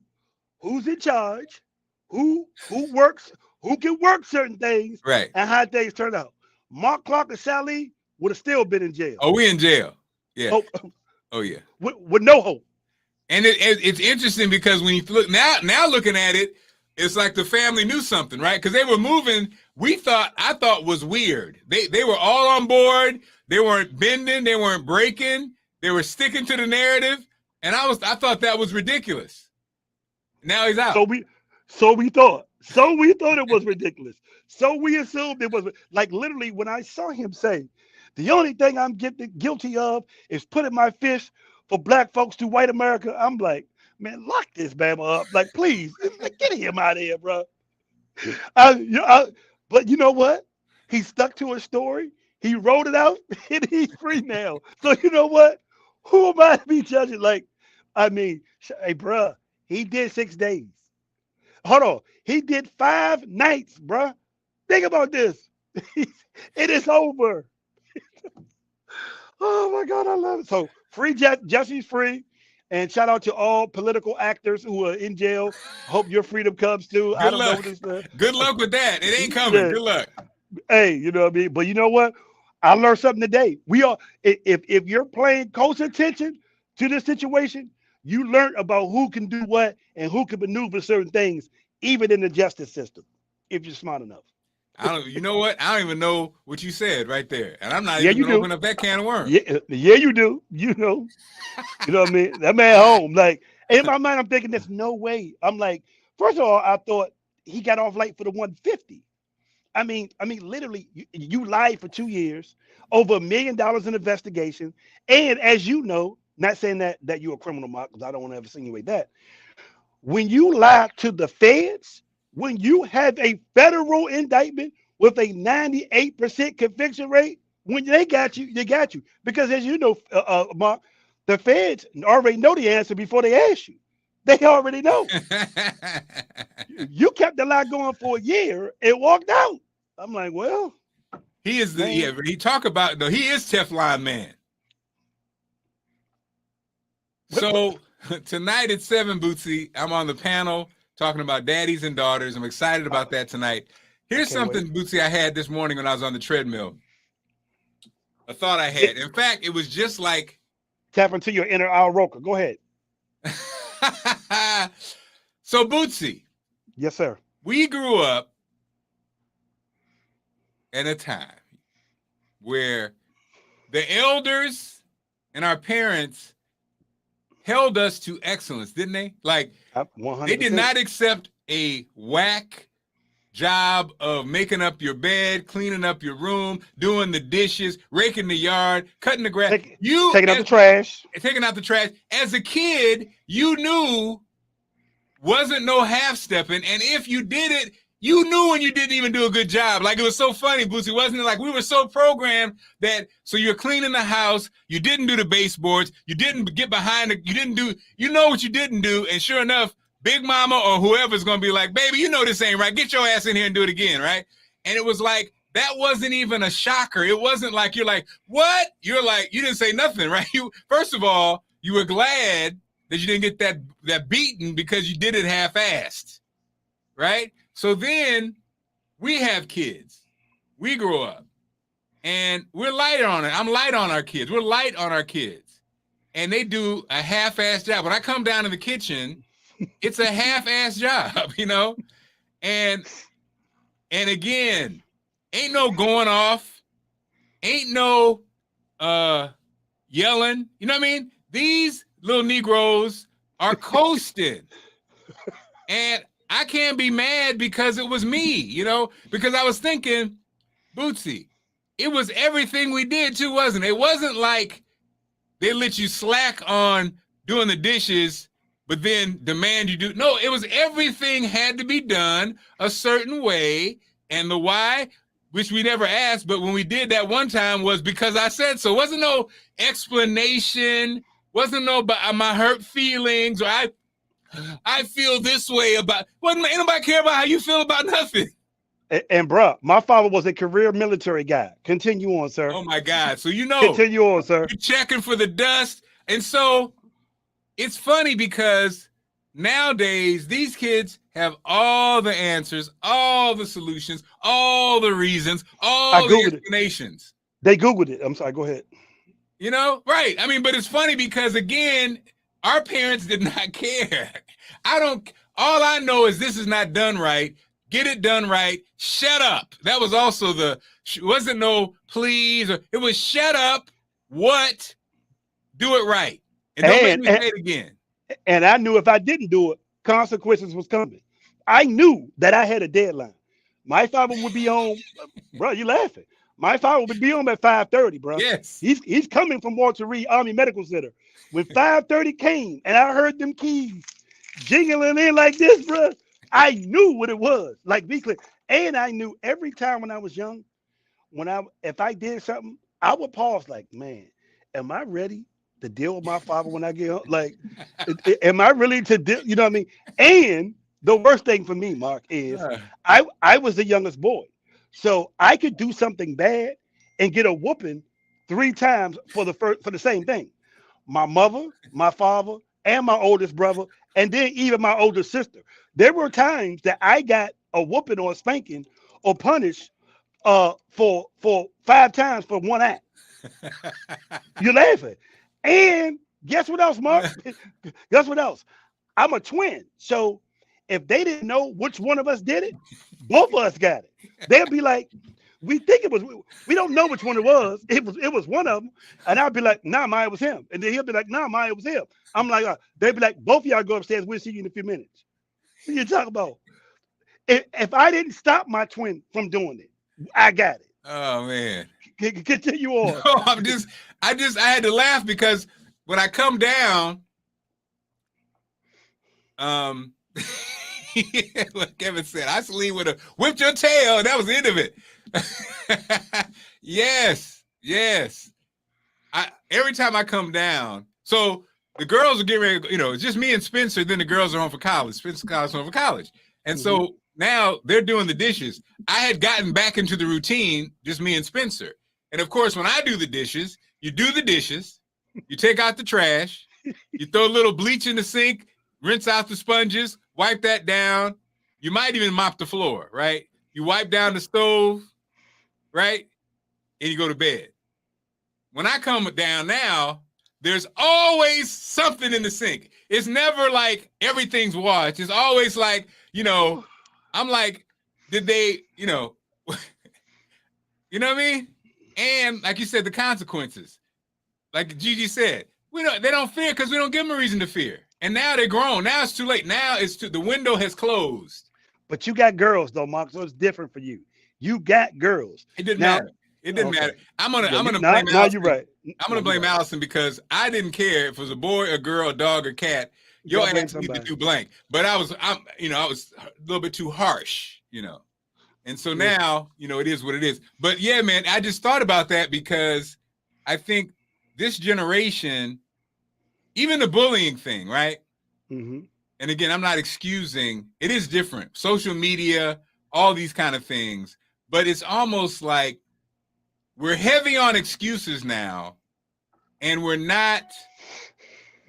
who's in charge, who works, who can work certain things, Right. and how things turn out. Marc Clarke and Sally would have still been in jail. Oh, we in jail. Yeah. Oh, Oh yeah. with no hope. And it's interesting because when you look now looking at it, it's like the family knew something, right? Because they were moving. I thought was weird. They were all on board. They weren't bending. They weren't breaking. They were sticking to the narrative. And I thought that was ridiculous. Now he's out. So we thought it was ridiculous. So we assumed it was like literally when I saw him say, the only thing I'm guilty of is putting my fist for black folks to white America. I'm like, man, lock this Bama up. Like, please, get him out of here, bro. But you know what? He stuck to his story. He wrote it out, and he's free now. So you know what? Who am I to be judging? Like, I mean, hey, bro, he did 6 days. Hold on. He did 5 nights, bro. Think about this. It is over. Oh, my God, I love it. So, free Jesse's free. And shout out to all political actors who are in jail. Hope your freedom comes too. Good luck. Good luck with that. It ain't coming. Yeah. Good luck. Hey, you know what I mean? But you know what? I learned something today. If you're paying close attention to this situation, you learn about who can do what and who can maneuver certain things, even in the justice system, if you're smart enough. You know what? I don't even know what you said right there. And I'm not Yeah, even you do. opening up that can of worms. Yeah, you do. You know what I mean? That man home. Like, in my mind, I'm thinking there's no way. I'm like, first of all, I thought he got off light for the 150. I mean, literally, you lied for 2 years, over $1 million in investigation. And as you know, not saying that you're a criminal, Mark, because I don't want to ever insinuate that. When you lie to the feds, when you have a federal indictment with a 98% conviction rate, when they got you, they got you. Because as you know, Mark, the feds already know the answer before they ask you. They already know. You kept the lie going for a year and walked out. I'm like, well, he is he talk about he is Teflon man. So tonight at 7, Bootsy, I'm on the panel talking about daddies and daughters. I'm excited about that tonight. Here's something, Bootsy, I had this morning when I was on the treadmill. A thought I had. In fact, it was just like tap into your inner Al Roker. Go ahead. So, Bootsy. Yes, sir. We grew up at a time where the elders and our parents held us to excellence, didn't they? Like, 100%. They did not accept a whack job of making up your bed, cleaning up your room, doing the dishes, raking the yard, cutting the grass. Taking out the trash. Taking out the trash. As a kid, you knew wasn't no half-stepping, and if you did it, you knew when you didn't even do a good job. Like, it was so funny, Bootsy, wasn't it? Like, we were so programmed that, so you're cleaning the house, you didn't do the baseboards, you didn't get behind you didn't do, you know what you didn't do, and sure enough, Big Mama or whoever's going to be like, baby, you know this ain't right. Get your ass in here and do it again, right? And it was like, that wasn't even a shocker. It wasn't like, you're like, what? You're like, you didn't say nothing, right? First of all, you were glad that you didn't get that beaten because you did it half-assed, right? So then we have kids. We grow up. And we're light on it. I'm light on our kids. We're light on our kids. And they do a half-assed job. When I come down to the kitchen, it's a half-assed job, you know? And And again, ain't no going off, ain't no yelling. You know what I mean? These little Negroes are coasting. And I can't be mad because it was me, you know, because I was thinking, Bootsy, it was everything we did too, wasn't it? It wasn't like they let you slack on doing the dishes, but then demand you do. No, it was everything had to be done a certain way. And the why, which we never asked, but when we did that one time was because I said so. Wasn't no explanation, wasn't no my hurt feelings, or I feel this way about, wasn't anybody care about how you feel about nothing. And bruh, my father was a career military guy. Continue on, sir. Oh my God. So you know. Continue on, sir. You're checking for the dust. And so it's funny because nowadays these kids have all the answers, all the solutions, all the reasons, all the explanations. They Googled it. I'm sorry, go ahead. You know, right. I mean, but it's funny because again, our parents did not care. All I know is this is not done right. Get it done right. Shut up. That was also wasn't no please. It was shut up. What? Do it right. And don't make me say it again. And I knew if I didn't do it, consequences was coming. I knew that I had a deadline. My father would be home. Bro, you laughing. My father would be home at 5:30, bro. Yes. He's coming from Walter Reed Army Medical Center. When 5:30 came and I heard them keys jingling in like this, bro, I knew what it was. Like, be clear. And I knew every time when I was young, if I did something, I would pause like, man, am I ready to deal with my father when I get home? Like, am I really to deal? You know what I mean? And the worst thing for me, Mark, is I was the youngest boy. So I could do something bad and get a whooping 3 times for the same thing. My mother, my father, and my oldest brother, and then even my older sister. There were times that I got a whooping or a spanking or punished for 5 times for one act. You're laughing. And guess what else, Mark? Guess what else? I'm a twin. So if they didn't know which one of us did it, both of us got it. They'd be like, we think it was, we don't know which one it was. It was one of them. And I'd be like, nah, Maya, it was him. And then he'll be like, nah, Maya, it was him. I'm like, they'd be like, both of y'all go upstairs. We'll see you in a few minutes. What are you talking about? If I didn't stop my twin from doing it, I got it. Oh man. Continue on. No, I had to laugh because when I come down, like Kevin said, I sleep with a whipped your tail, and that was the end of it. Yes. Every time I come down, so the girls are getting ready, it's just me and Spencer, then the girls are home for college. Spencer's home for college. And so now they're doing the dishes. I had gotten back into the routine, just me and Spencer. And of course, when I do the dishes, you do the dishes, you take out the trash, you throw a little bleach in the sink, rinse out the sponges, wipe that down. You might even mop the floor, right? You wipe down the stove, right? And you go to bed. When I come down now, there's always something in the sink. It's never like everything's washed. It's always like, I'm like, did they, you know what I mean? And like you said, the consequences. Like Gigi said, they don't fear because we don't give them a reason to fear. And now they're grown. Now it's too late. Now the window has closed. But you got girls though, Mark, so it's different for you. You got girls. It didn't matter. It didn't matter. I'm gonna blame Allison. Now you're right. I'm gonna blame Allison because I didn't care if it was a boy, a girl, a dog, or cat. Your ass needed to do blank. But I was a little bit too harsh, And so now, it is what it is. But yeah, man, I just thought about that because I think this generation, even the bullying thing, right? Mm-hmm. And again, I'm not excusing. It is different. Social media, all these kind of things. But it's almost like we're heavy on excuses now, and we're not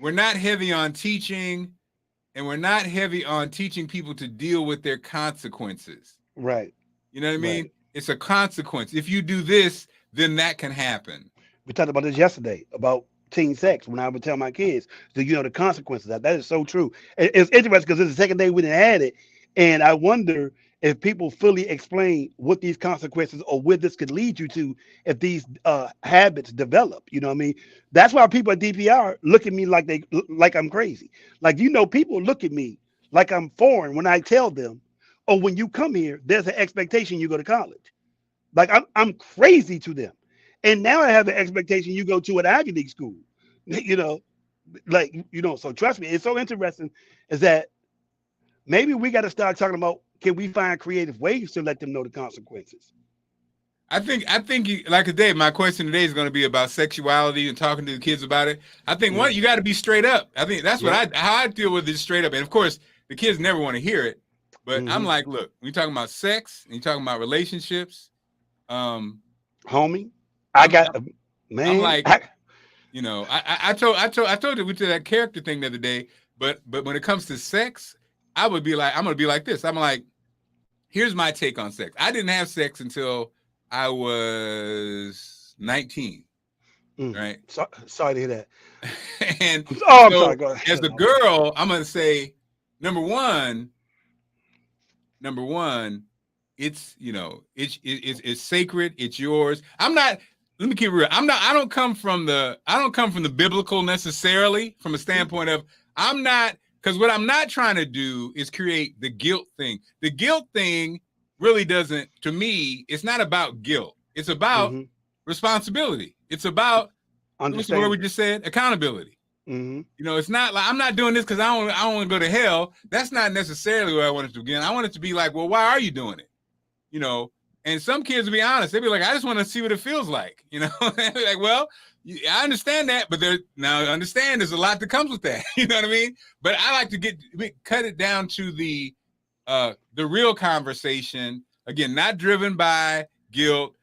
heavy on teaching, and we're not heavy on teaching people to deal with their consequences. Right. You know what I mean? Right. It's a consequence. If you do this, then that can happen. We talked about this yesterday about teen sex when I would tell my kids, the consequences. That is so true. It's interesting because it's the second day we didn't had it, and I wonder if people fully explain what these consequences or where this could lead you to if these habits develop. You know what I mean? That's why people at DPR look at me like I'm crazy. Like, people look at me like I'm foreign when I tell them, oh, when you come here, there's an expectation you go to college. Like, I'm crazy to them. And now I have the expectation you go to an Ivy League school. So trust me, it's so interesting is that maybe we got to start talking about, can we find creative ways to let them know the consequences? I think like today, my question today is going to be about sexuality and talking to the kids about it. I think one, you got to be straight up. I think that's how I deal with it, straight up. And of course, the kids never want to hear it, but I'm like, look, when you're talking about sex and you're talking about relationships, homie, I'm like, I told you we did that character thing the other day, but when it comes to sex, I'm gonna be like this. I'm like, here's my take on sex. I didn't have sex until I was 19. Right. Sorry to hear that. And I'm sorry. Go ahead. As a girl, I'm gonna say, number one, it's it's sacred. It's yours. Let me keep it real. I don't come from the biblical necessarily, from a standpoint of because what I'm not trying to do is create the guilt thing. The guilt thing really doesn't, to me, it's not about guilt. It's about responsibility. It's about what we just said, accountability. It's not like I'm not doing this because I don't want to go to hell. That's not necessarily where I want it to begin. I want it to be like, well, why are you doing it? And some kids will be honest. They'll be like, I just want to see what it feels like. Like, well, I understand that, but there's a lot that comes with that. You know what I mean? But I like to cut it down to the real conversation. Again, not driven by guilt,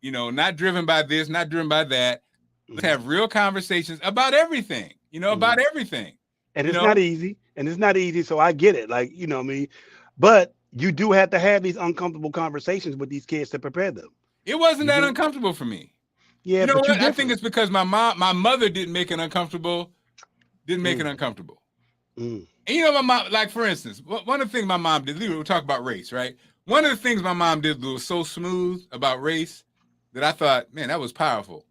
not driven by this, not driven by that. Let's have real conversations about everything, about everything. And it's not easy. So I get it. Like, what I mean? But you do have to have these uncomfortable conversations with these kids to prepare them. It wasn't that uncomfortable for me. Yeah, you know what? I think it's because my mother didn't make it uncomfortable. And my mom, like for instance, one of the things my mom did, we talk about race, right? One of the things my mom did that was so smooth about race that I thought, man, that was powerful,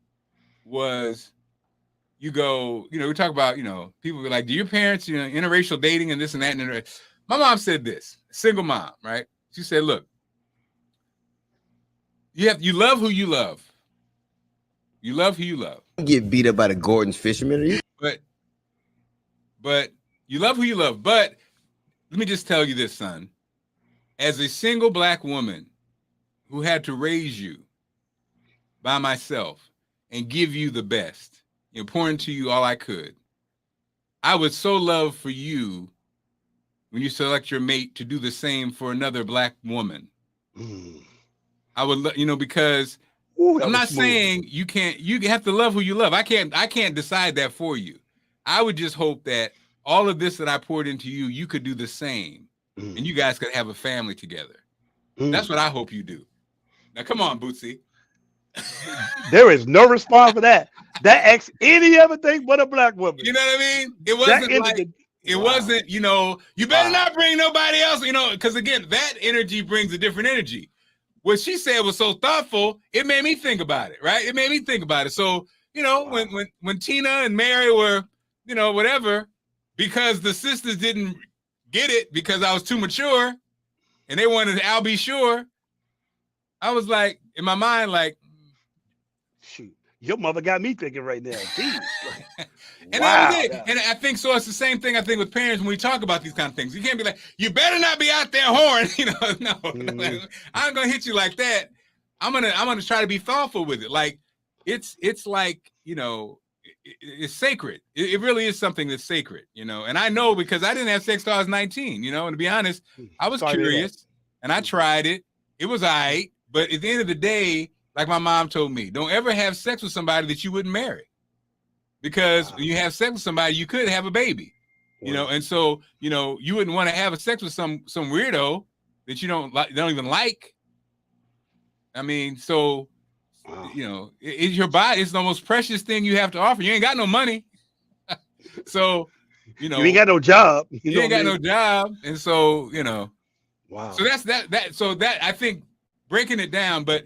was we talk about, people be like, do your parents, interracial dating and this and that. And my mom said this, single mom, right? She said, look, you love who you love. You love who you love. Get beat up by the Gordon's fishermen, are you? But you love who you love. But let me just tell you this, son. As a single black woman who had to raise you by myself and give you the best, pour into you all I could, I would so love for you when you select your mate to do the same for another black woman. I would, because I'm not saying you have to love who you love. I can't decide that for you. I would just hope that all of this that I poured into you, you could do the same and you guys could have a family together. That's what I hope you do. Now, come on, Bootsy. There is no response for that. That asks any other thing but a black woman. You know what I mean? It wasn't you better not bring nobody else, because again, that energy brings a different energy. What she said was so thoughtful, it made me think about it, right? It made me think about it. So, when Tina and Mary were, whatever, because the sisters didn't get it because I was too mature and they wanted I'll be sure, I was like, in my mind, like, shoot, your mother got me thinking right now. And that was it. And I think so. It's the same thing I think with parents when we talk about these kind of things. You can't be like, you better not be out there whoring. No, like, I'm gonna hit you like that. I'm gonna try to be thoughtful with it. Like it's like it's sacred. It really is something that's sacred. And I know because I didn't have sex till I was 19. And to be honest, I was curious and I tried it. It was all right, but at the end of the day, like my mom told me, don't ever have sex with somebody that you wouldn't marry. Because when you have sex with somebody, you could have a baby, and so, you wouldn't want to have a sex with some weirdo that you don't even like. I mean, so, it's your body. It's the most precious thing you have to offer. You ain't got no money. So, you ain't got no job. You ain't got no job. And so, Wow. So that's that. So that I think breaking it down, but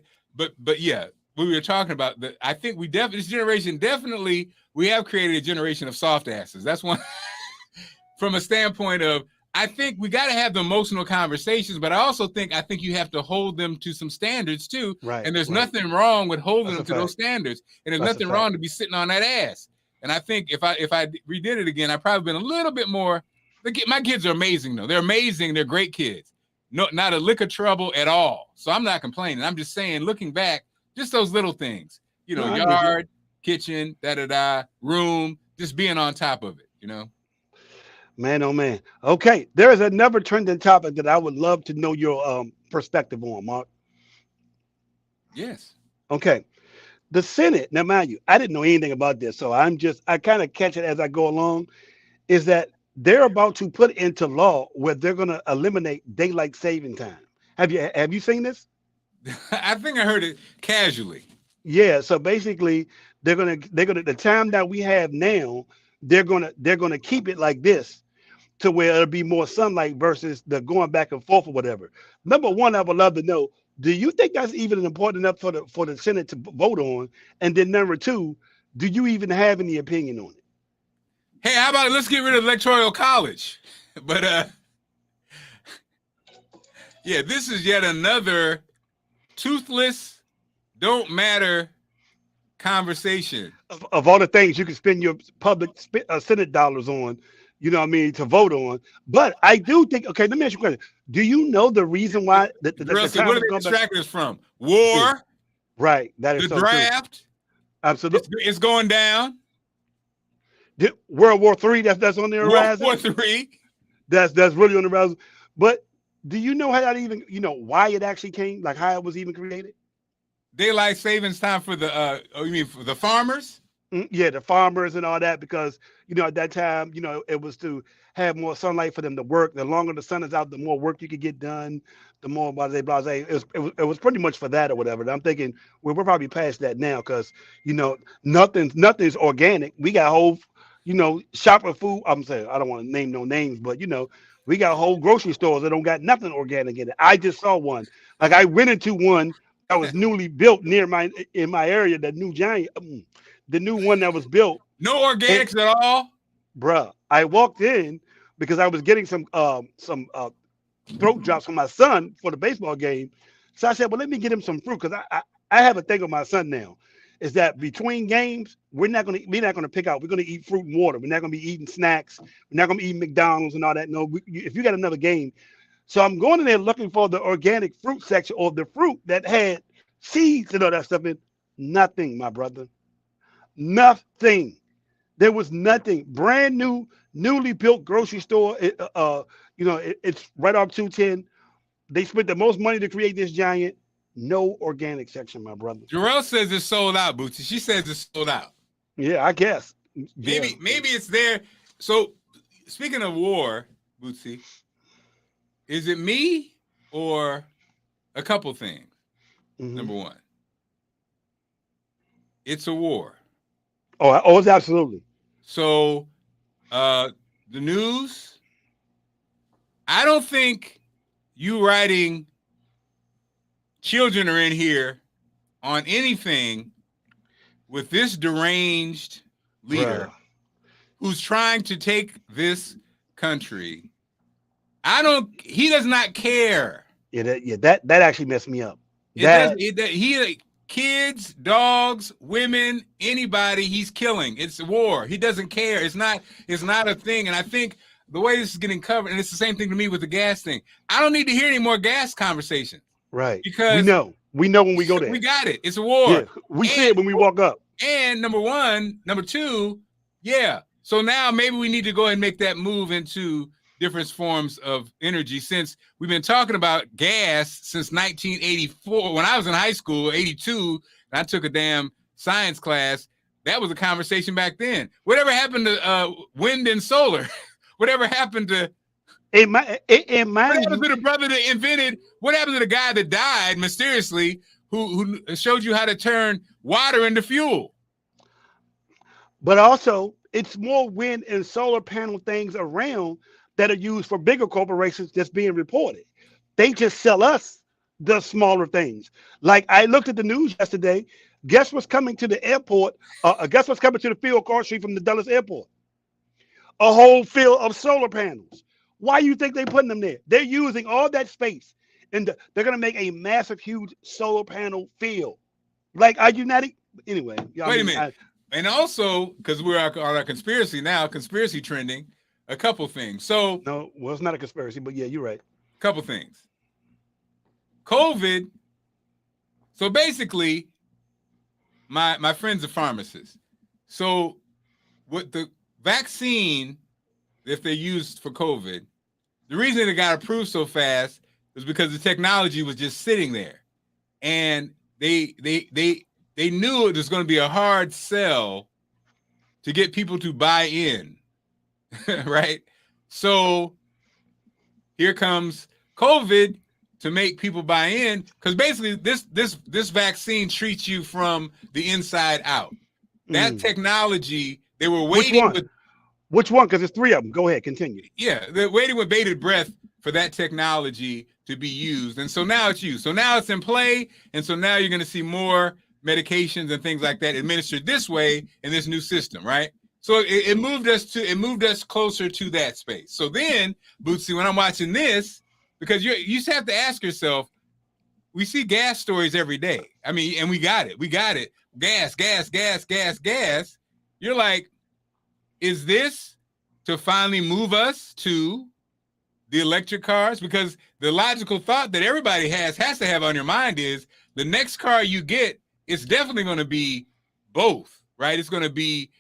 yeah, we were talking about that. I think this generation definitely we have created a generation of soft asses. That's one from a standpoint of I think we got to have the emotional conversations, but I think you have to hold them to some standards too. Right. And there's nothing wrong with holding That's them to a those standards. And there's That's nothing a wrong fact. to be sitting on that ass. And I think if I redid it again, I'd probably been a little bit more. My kids are amazing though. They're amazing. They're great kids. No, not a lick of trouble at all. So I'm not complaining. I'm just saying, looking back, just those little things, No, yard, kitchen, room, just being on top of it, Man, oh man. Okay, there is another trending topic that I would love to know your perspective on, Mark. Yes. Okay, the Senate. Now, mind you, I didn't know anything about this, so I kind of catch it as I go along. Is that they're about to put into law where they're going to eliminate daylight saving time? Have you seen this? I think I heard it casually. Yeah. So basically, they're gonna the time that we have now, they're gonna keep it like this, to where it'll be more sunlight versus the going back and forth or whatever. Number one, I would love to know, do you think that's even important enough for the Senate to vote on? And then number two, do you even have any opinion on it? Hey, how about let's get rid of electoral college? But yeah, this is yet another toothless, don't matter conversation. Of all the things you can spend your public Senate dollars on, to vote on. But I do think, okay, let me ask you a question. Do you know the reason why the time what are they distracting us from? War? Right. That is the so draft? True. Absolutely. It's going down. World War III, that's on the horizon. World War III. That's really on the horizon. But do you know how that even, why it actually came? Like how it was even created? Daylight savings time for the you mean for the farmers? Yeah, the farmers and all that, because at that time, it was to have more sunlight for them to work. The longer the sun is out, the more work you could get done, the more blase. It was pretty much for that or whatever. And I'm thinking we're probably past that now, because nothing's organic. We got whole shopper food. I'm saying I don't want to name no names, but we got whole grocery stores that don't got nothing organic in it. I just saw one. Like I went into one that was newly built in my area, that new giant. The new one that was built. No organics at all? Bruh, I walked in because I was getting some throat drops for my son for the baseball game. So I said, well, let me get him some fruit, because I have a thing with my son now, is that between games, we're not gonna pick out. We're gonna eat fruit and water. We're not gonna be eating snacks. We're not gonna be eating McDonald's and all that. No, if you got another game. So I'm going in there looking for the organic fruit section, or the fruit that had seeds and all that stuff in. Nothing, my brother. Nothing. There was nothing. Brand new, newly built grocery store. It's right off 210. They spent the most money to create this giant. No organic section, my brother. Jarrell says it's sold out, Bootsy. She says it's sold out. Yeah, I guess. Maybe it's there. So speaking of war, Bootsy, is it me or a couple things? Mm-hmm. Number one, it's a war. Oh, it's absolutely. So the news, I don't think you writing children are in here on anything with this deranged leader who's trying to take this country. He does not care. That actually messed me up. Kids, dogs, women, anybody, he's killing. It's war. He doesn't care. It's not a thing. And I think the way this is getting covered, and it's the same thing to me with the gas thing. I don't need to hear any more gas conversation. Right. Because we know when we go there. We got it. It's a war. Yeah, we see it when we walk up. And number one, number two, yeah. So now maybe we need to go ahead and make that move into different forms of energy, since we've been talking about gas since 1984. When I was in high school, 82, and I took a damn science class, that was a conversation back then. Whatever happened to wind and solar? Whatever happened to what happened to the brother that invented? What happened to the guy that died mysteriously who showed you how to turn water into fuel? But also, it's more wind and solar panel things around that are used for bigger corporations that's being reported. They just sell us the smaller things. Like I looked at the news yesterday. Guess what's coming to the airport? Guess what's coming to the field across the street from the Dulles Airport? A whole field of solar panels. Why do you think they're putting them there? They're using all that space, and they're going to make a massive, huge solar panel field. Like, are you not? Anyway. Wait a minute. And also, because we're on our conspiracy now, conspiracy trending, a couple things. So no, well, it's not a conspiracy, but yeah, you're right. Couple things. COVID. So basically, my friend's a pharmacist. So what the vaccine, if they used for COVID, the reason it got approved so fast was because the technology was just sitting there, and they knew it was going to be a hard sell to get people to buy in, right? So here comes COVID to make people buy in, because basically this vaccine treats you from the inside out. That technology, they were waiting. Which one? Because there's 3 of them. Go ahead, continue. Yeah, they're waiting with bated breath for that technology to be used. And so now it's used. So now it's in play. And so now you're going to see more medications and things like that administered this way in this new system, right? So it moved us closer to that space. So then, Bootsy, when I'm watching this, because you just have to ask yourself, we see gas stories every day. I mean, and we got it. Gas. You're like, is this to finally move us to the electric cars? Because the logical thought that everybody has to have on your mind is the next car you get, it's definitely going to be both, right? It's going to be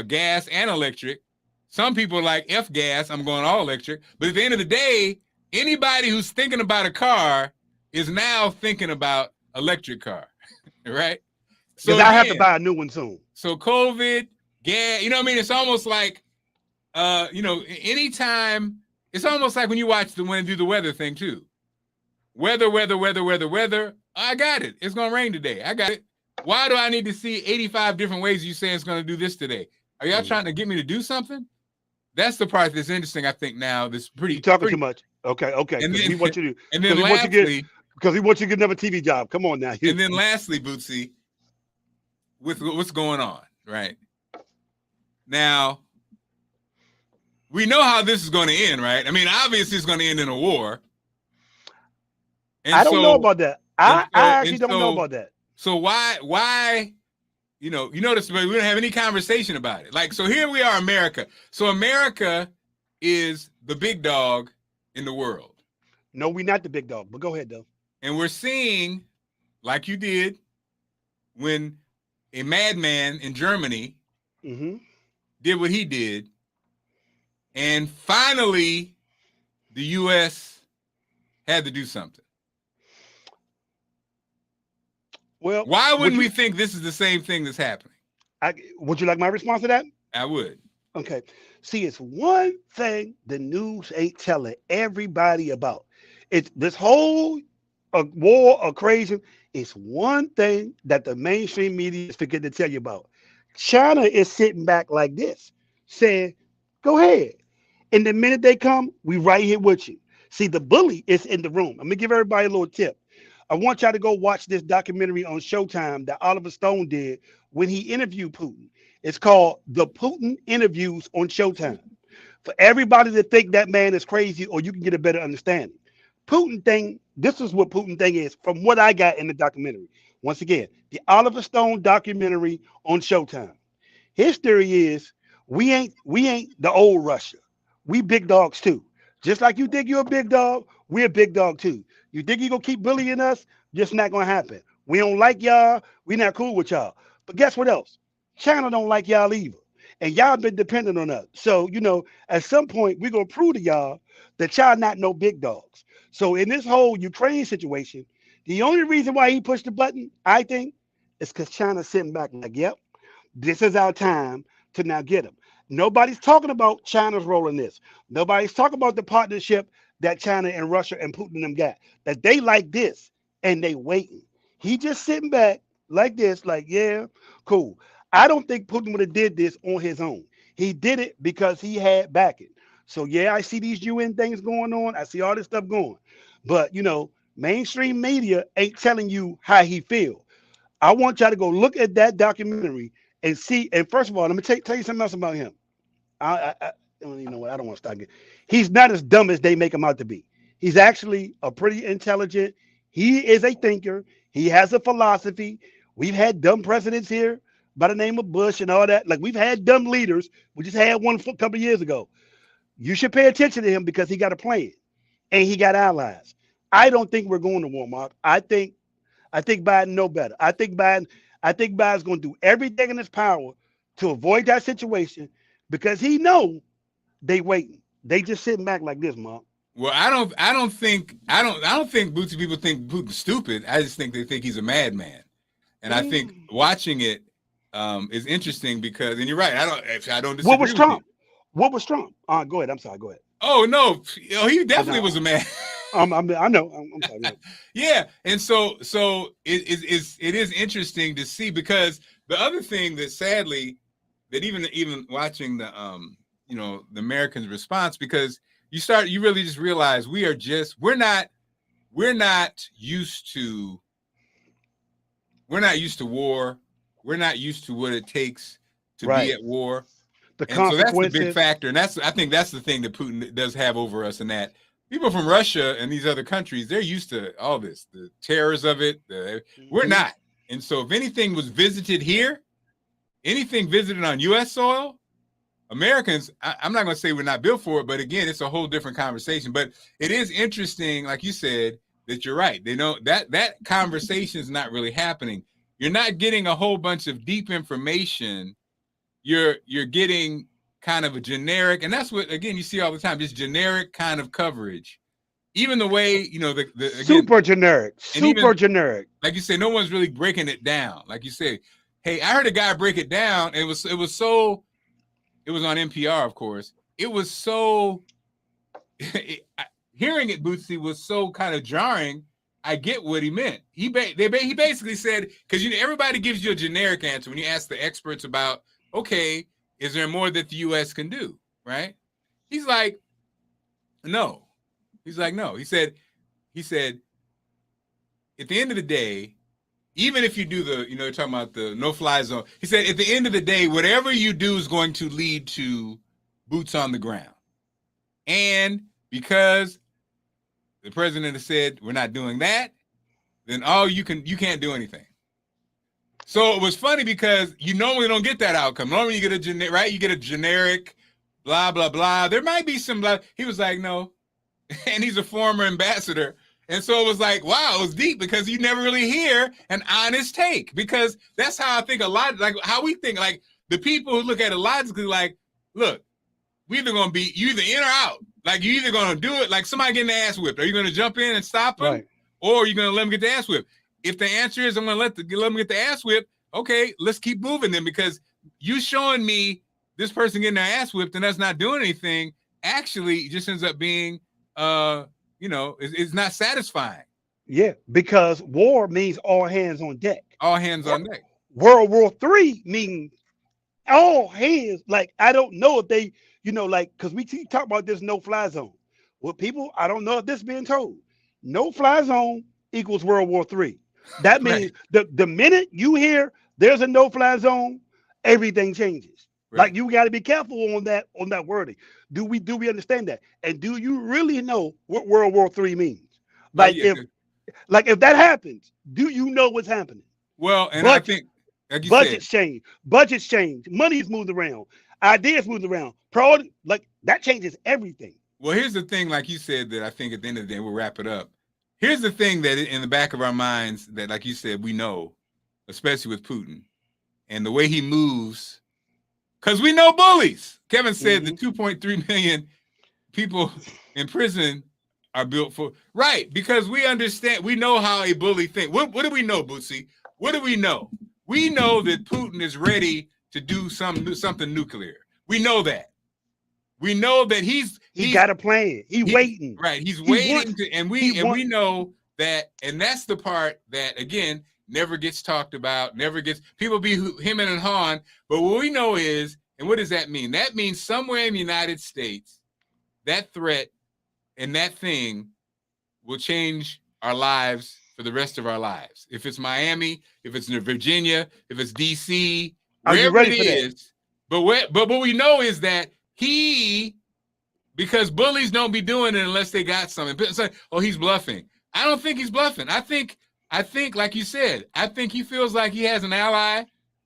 gas and electric. Some people are like, F gas, I'm going all electric. But at the end of the day, anybody who's thinking about a car is now thinking about electric car, right? So I have to buy a new one soon. So COVID, gas, you know what I mean? It's almost like, anytime, it's almost like when you watch when they do the weather thing too. Weather. I got it. It's going to rain today. I got it. Why do I need to see 85 different ways you say it's going to do this today? Are y'all trying to get me to do something? That's the part that's interesting, I think, now. This pretty. You're talking too much. Okay. And then, we want you to. And then lastly, because he wants you to get another TV job. Come on now. And then lastly, Bootsy, with what's going on, right? Now, we know how this is going to end, right? I mean, obviously it's going to end in a war. And I don't know about that. I actually don't know about that. So why, you notice we don't have any conversation about it. Like, so here we are, America. So America is the big dog in the world. No, we're not the big dog, but go ahead, though. And we're seeing, like you did, when a madman in Germany did what he did, and finally the U.S. had to do something. Well, why wouldn't we think this is the same thing that's happening? Would you like my response to that? I would. Okay. See, it's one thing the news ain't telling everybody about. It's this whole war of crazy. It's one thing that the mainstream media is forgetting to tell you about. China is sitting back like this, saying, go ahead. And the minute they come, we right here with you. See, the bully is in the room. I'm going to give everybody a little tip. I want y'all to go watch this documentary on Showtime that Oliver Stone did when he interviewed Putin. It's called The Putin Interviews on Showtime. For everybody to think that man is crazy, or you can get a better understanding. Putin thing, this is what Putin thing is from what I got in the documentary. Once again, the Oliver Stone documentary on Showtime. His theory is we ain't the old Russia. We big dogs too. Just like you think you're a big dog, we're a big dog too. You think you're going to keep bullying us? Just not going to happen. We don't like y'all. We not cool with y'all. But guess what else? China don't like y'all either. And y'all been dependent on us. So, at some point, we're going to prove to y'all that y'all not no big dogs. So in this whole Ukraine situation, the only reason why he pushed the button, I think, is because China's sitting back like, yep, this is our time to now get them. Nobody's talking about China's role in this. Nobody's talking about the partnership that China and Russia and Putin and them got. That they like this and they waiting. He just sitting back like this, like, yeah, cool. I don't think Putin would have did this on his own. He did it because he had backing. So yeah, I see these UN things going on. I see all this stuff going. But mainstream media ain't telling you how he feel. I want y'all to go look at that documentary and see. And first of all, let me tell you something else about him. You know what? I don't want to start. He's not as dumb as they make him out to be. He's actually a pretty intelligent. He is a thinker. He has a philosophy. We've had dumb presidents here by the name of Bush and all that. Like, we've had dumb leaders. We just had one a couple of years ago. You should pay attention to him because he got a plan and he got allies. I don't think we're going to war, Mark. I think Biden know better. I think Biden's going to do everything in his power to avoid that situation because he know they waiting. They just sitting back like this, Mark. Well, I don't think Bootsy people think Putin's stupid. I just think they think he's a madman. And I think watching it is interesting because, and you're right, I don't disagree. What was Trump? What was Trump? Go ahead. I'm sorry. Go ahead. Oh no, he definitely was a man. I know. I'm sorry. Yeah, and so it is interesting to see because the other thing that sadly that even watching the the Americans' response, because you really just realize we're not used to war. We're not used to what it takes to be at war. So that's the big factor. And I think that's the thing that Putin does have over us, and that people from Russia and these other countries, they're used to all this, the terrors of it. We're not. And so if anything was visited here, anything visited on U.S. soil, Americans, I'm not going to say we're not built for it, but again, it's a whole different conversation. But it is interesting, like you said, that you're right. They know that conversation is not really happening. You're not getting a whole bunch of deep information. You're getting kind of a generic, and that's what, again, you see all the time, just generic kind of coverage. Even the way, again, super generic. Like you say, no one's really breaking it down. Like you say, hey, I heard a guy break it down, and it was on NPR, of course. It was so hearing it, Bootsy, was so kind of jarring. I get what he meant. He basically said, because everybody gives you a generic answer when you ask the experts about, okay, is there more that the U.S. can do, right? He's like, no. He's like, no. He said, at the end of the day, even if you do you're talking about the no-fly zone, he said, at the end of the day, whatever you do is going to lead to boots on the ground. And because the president has said we're not doing that, then you can't do anything. So it was funny because you normally don't get that outcome. Normally you get you get a generic, blah, blah, blah. There might be some blah. He was like, no. And he's a former ambassador. And so it was like, wow, it was deep because you never really hear an honest take, because that's how I think a lot, like how we think, like the people who look at it logically, like, look, you either in or out. Like, you're either going to do it, like somebody getting the ass whipped. Are you going to jump in and stop them? Right. Or are you going to let them get the ass whipped? If the answer is I'm going to let them get the ass whipped, okay, let's keep moving then, because you showing me this person getting their ass whipped and that's not doing anything actually just ends up being, it's not satisfying. Yeah, because war means all hands on deck. All hands on deck. World War III means all hands. Like, I don't know if they, because we talk about this no-fly zone. Well, people, I don't know if this is being told. No-fly zone equals World War III. That means the minute you hear there's a no-fly zone, everything changes. Right. Like, you got to be careful on that wording. Do we understand that? And do you really know what World War III means? Like, if that happens, do you know what's happening? Well, and I think like budgets change. Money's moved around. Ideas moved around. Priority, like, that changes everything. Well, here's the thing, like you said, that I think at the end of the day, we'll wrap it up. Here's the thing that in the back of our minds that, like you said, we know, especially with Putin and the way he moves, because we know bullies. Kevin said the 2.3 million people in prison are built for, right, because we understand, we know how a bully thinks. What do we know, Bootsy? What do we know? We know that Putin is ready to do something nuclear. We know that. We know that he's got a plan. He's waiting. Right. He's waiting and we know that, and that's the part that, again, never gets talked about, people be hemming and hawing. But what we know is, and what does that mean? That means somewhere in the United States, that threat and that thing will change our lives for the rest of our lives. If it's Miami, if it's Virginia, if it's DC, wherever it is. But what we know is that because bullies don't be doing it unless they got something. It's like, oh, he's bluffing. I don't think he's bluffing. I think, like you said, I think he feels like he has an ally.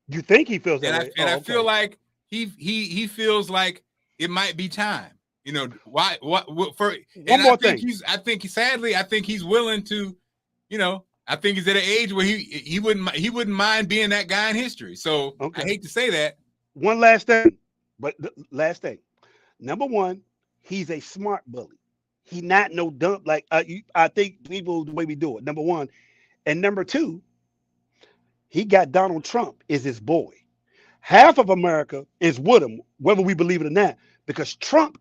You think he feels that way? I feel like he feels like it might be time. You know, why? What for? One more thing. I think he's willing to. You know, I think he's at an age where he wouldn't mind being that guy in history. So I hate to say that. One last thing, but last thing. Number one, he's a smart bully. He not no dumb like I think people the way we do it. Number one, and number two, he got Donald Trump is his boy. Half of America is with him, whether we believe it or not, because Trump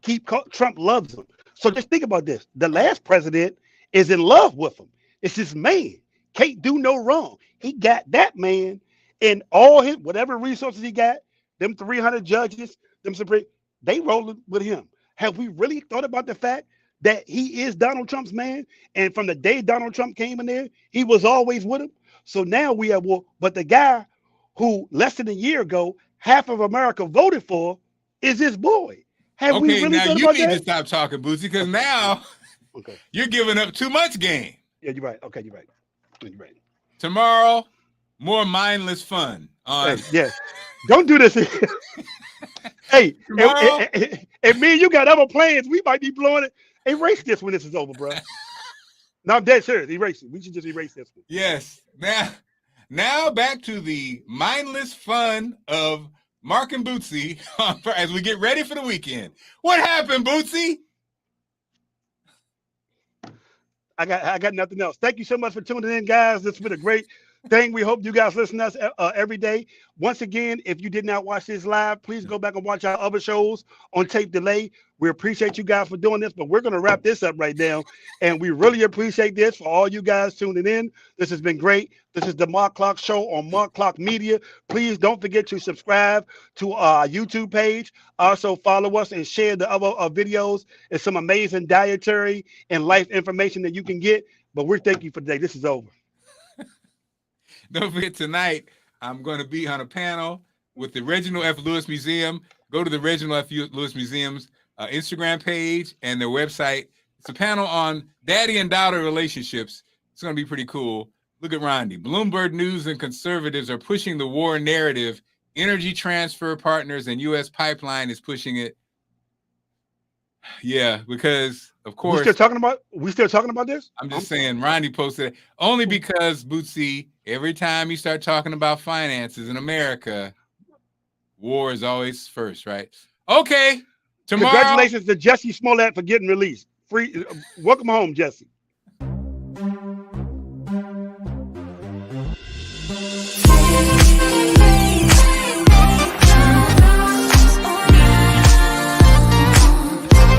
loves him. So just think about this: the last president is in love with him. It's his man. Can't do no wrong. He got that man and all his whatever resources he got. Them 300 judges, them Supreme, they rolling with him. Have we really thought about the fact that he is Donald Trump's man? And from the day Donald Trump came in there, he was always with him. So now we have, but the guy who less than a year ago, half of America voted for is his boy. Have we really thought about that? You need to stop talking, Bootsy, because now you're giving up too much game. Yeah, you're right. Okay, you're right. Tomorrow, more mindless fun. Yes. Don't do this. Hey, and me and you got other plans. We might be blowing it. Erase this when this is over, bro. No, I'm dead serious. Erase it. We should just erase this one. Yes. Now back to the mindless fun of Marc and Bootsy as we get ready for the weekend. What happened, Bootsy? I got nothing else. Thank you so much for tuning in, guys. This has been a great thing. We hope you guys listen to us every day. Once again, if you did not watch this live, please go back and watch our other shows on tape delay. We appreciate you guys for doing this, but we're going to wrap this up right now. And we really appreciate this for all you guys tuning in. This has been great. This is the Marc Clarke Show on Marc Clarke Media. Please don't forget to subscribe to our YouTube page. Also follow us and share the other videos and some amazing dietary and life information that you can get. But we're thanking you for today. This is over. Don't forget, tonight, I'm going to be on a panel with the Reginald F Lewis Museum. Go to the Reginald F Lewis Museum's Instagram page and their website. It's a panel on daddy and daughter relationships. It's going to be pretty cool. Look at Rondi. Bloomberg News and conservatives are pushing the war narrative. Energy Transfer Partners and U.S. Pipeline is pushing it. Yeah, because of course we still talking about this. I'm just saying, Rondi posted it only because Bootsy. Every time you start talking about finances in America, war is always first, right? Okay. Tomorrow. Congratulations to Jesse Smollett for getting released. Free. Welcome home, Jesse.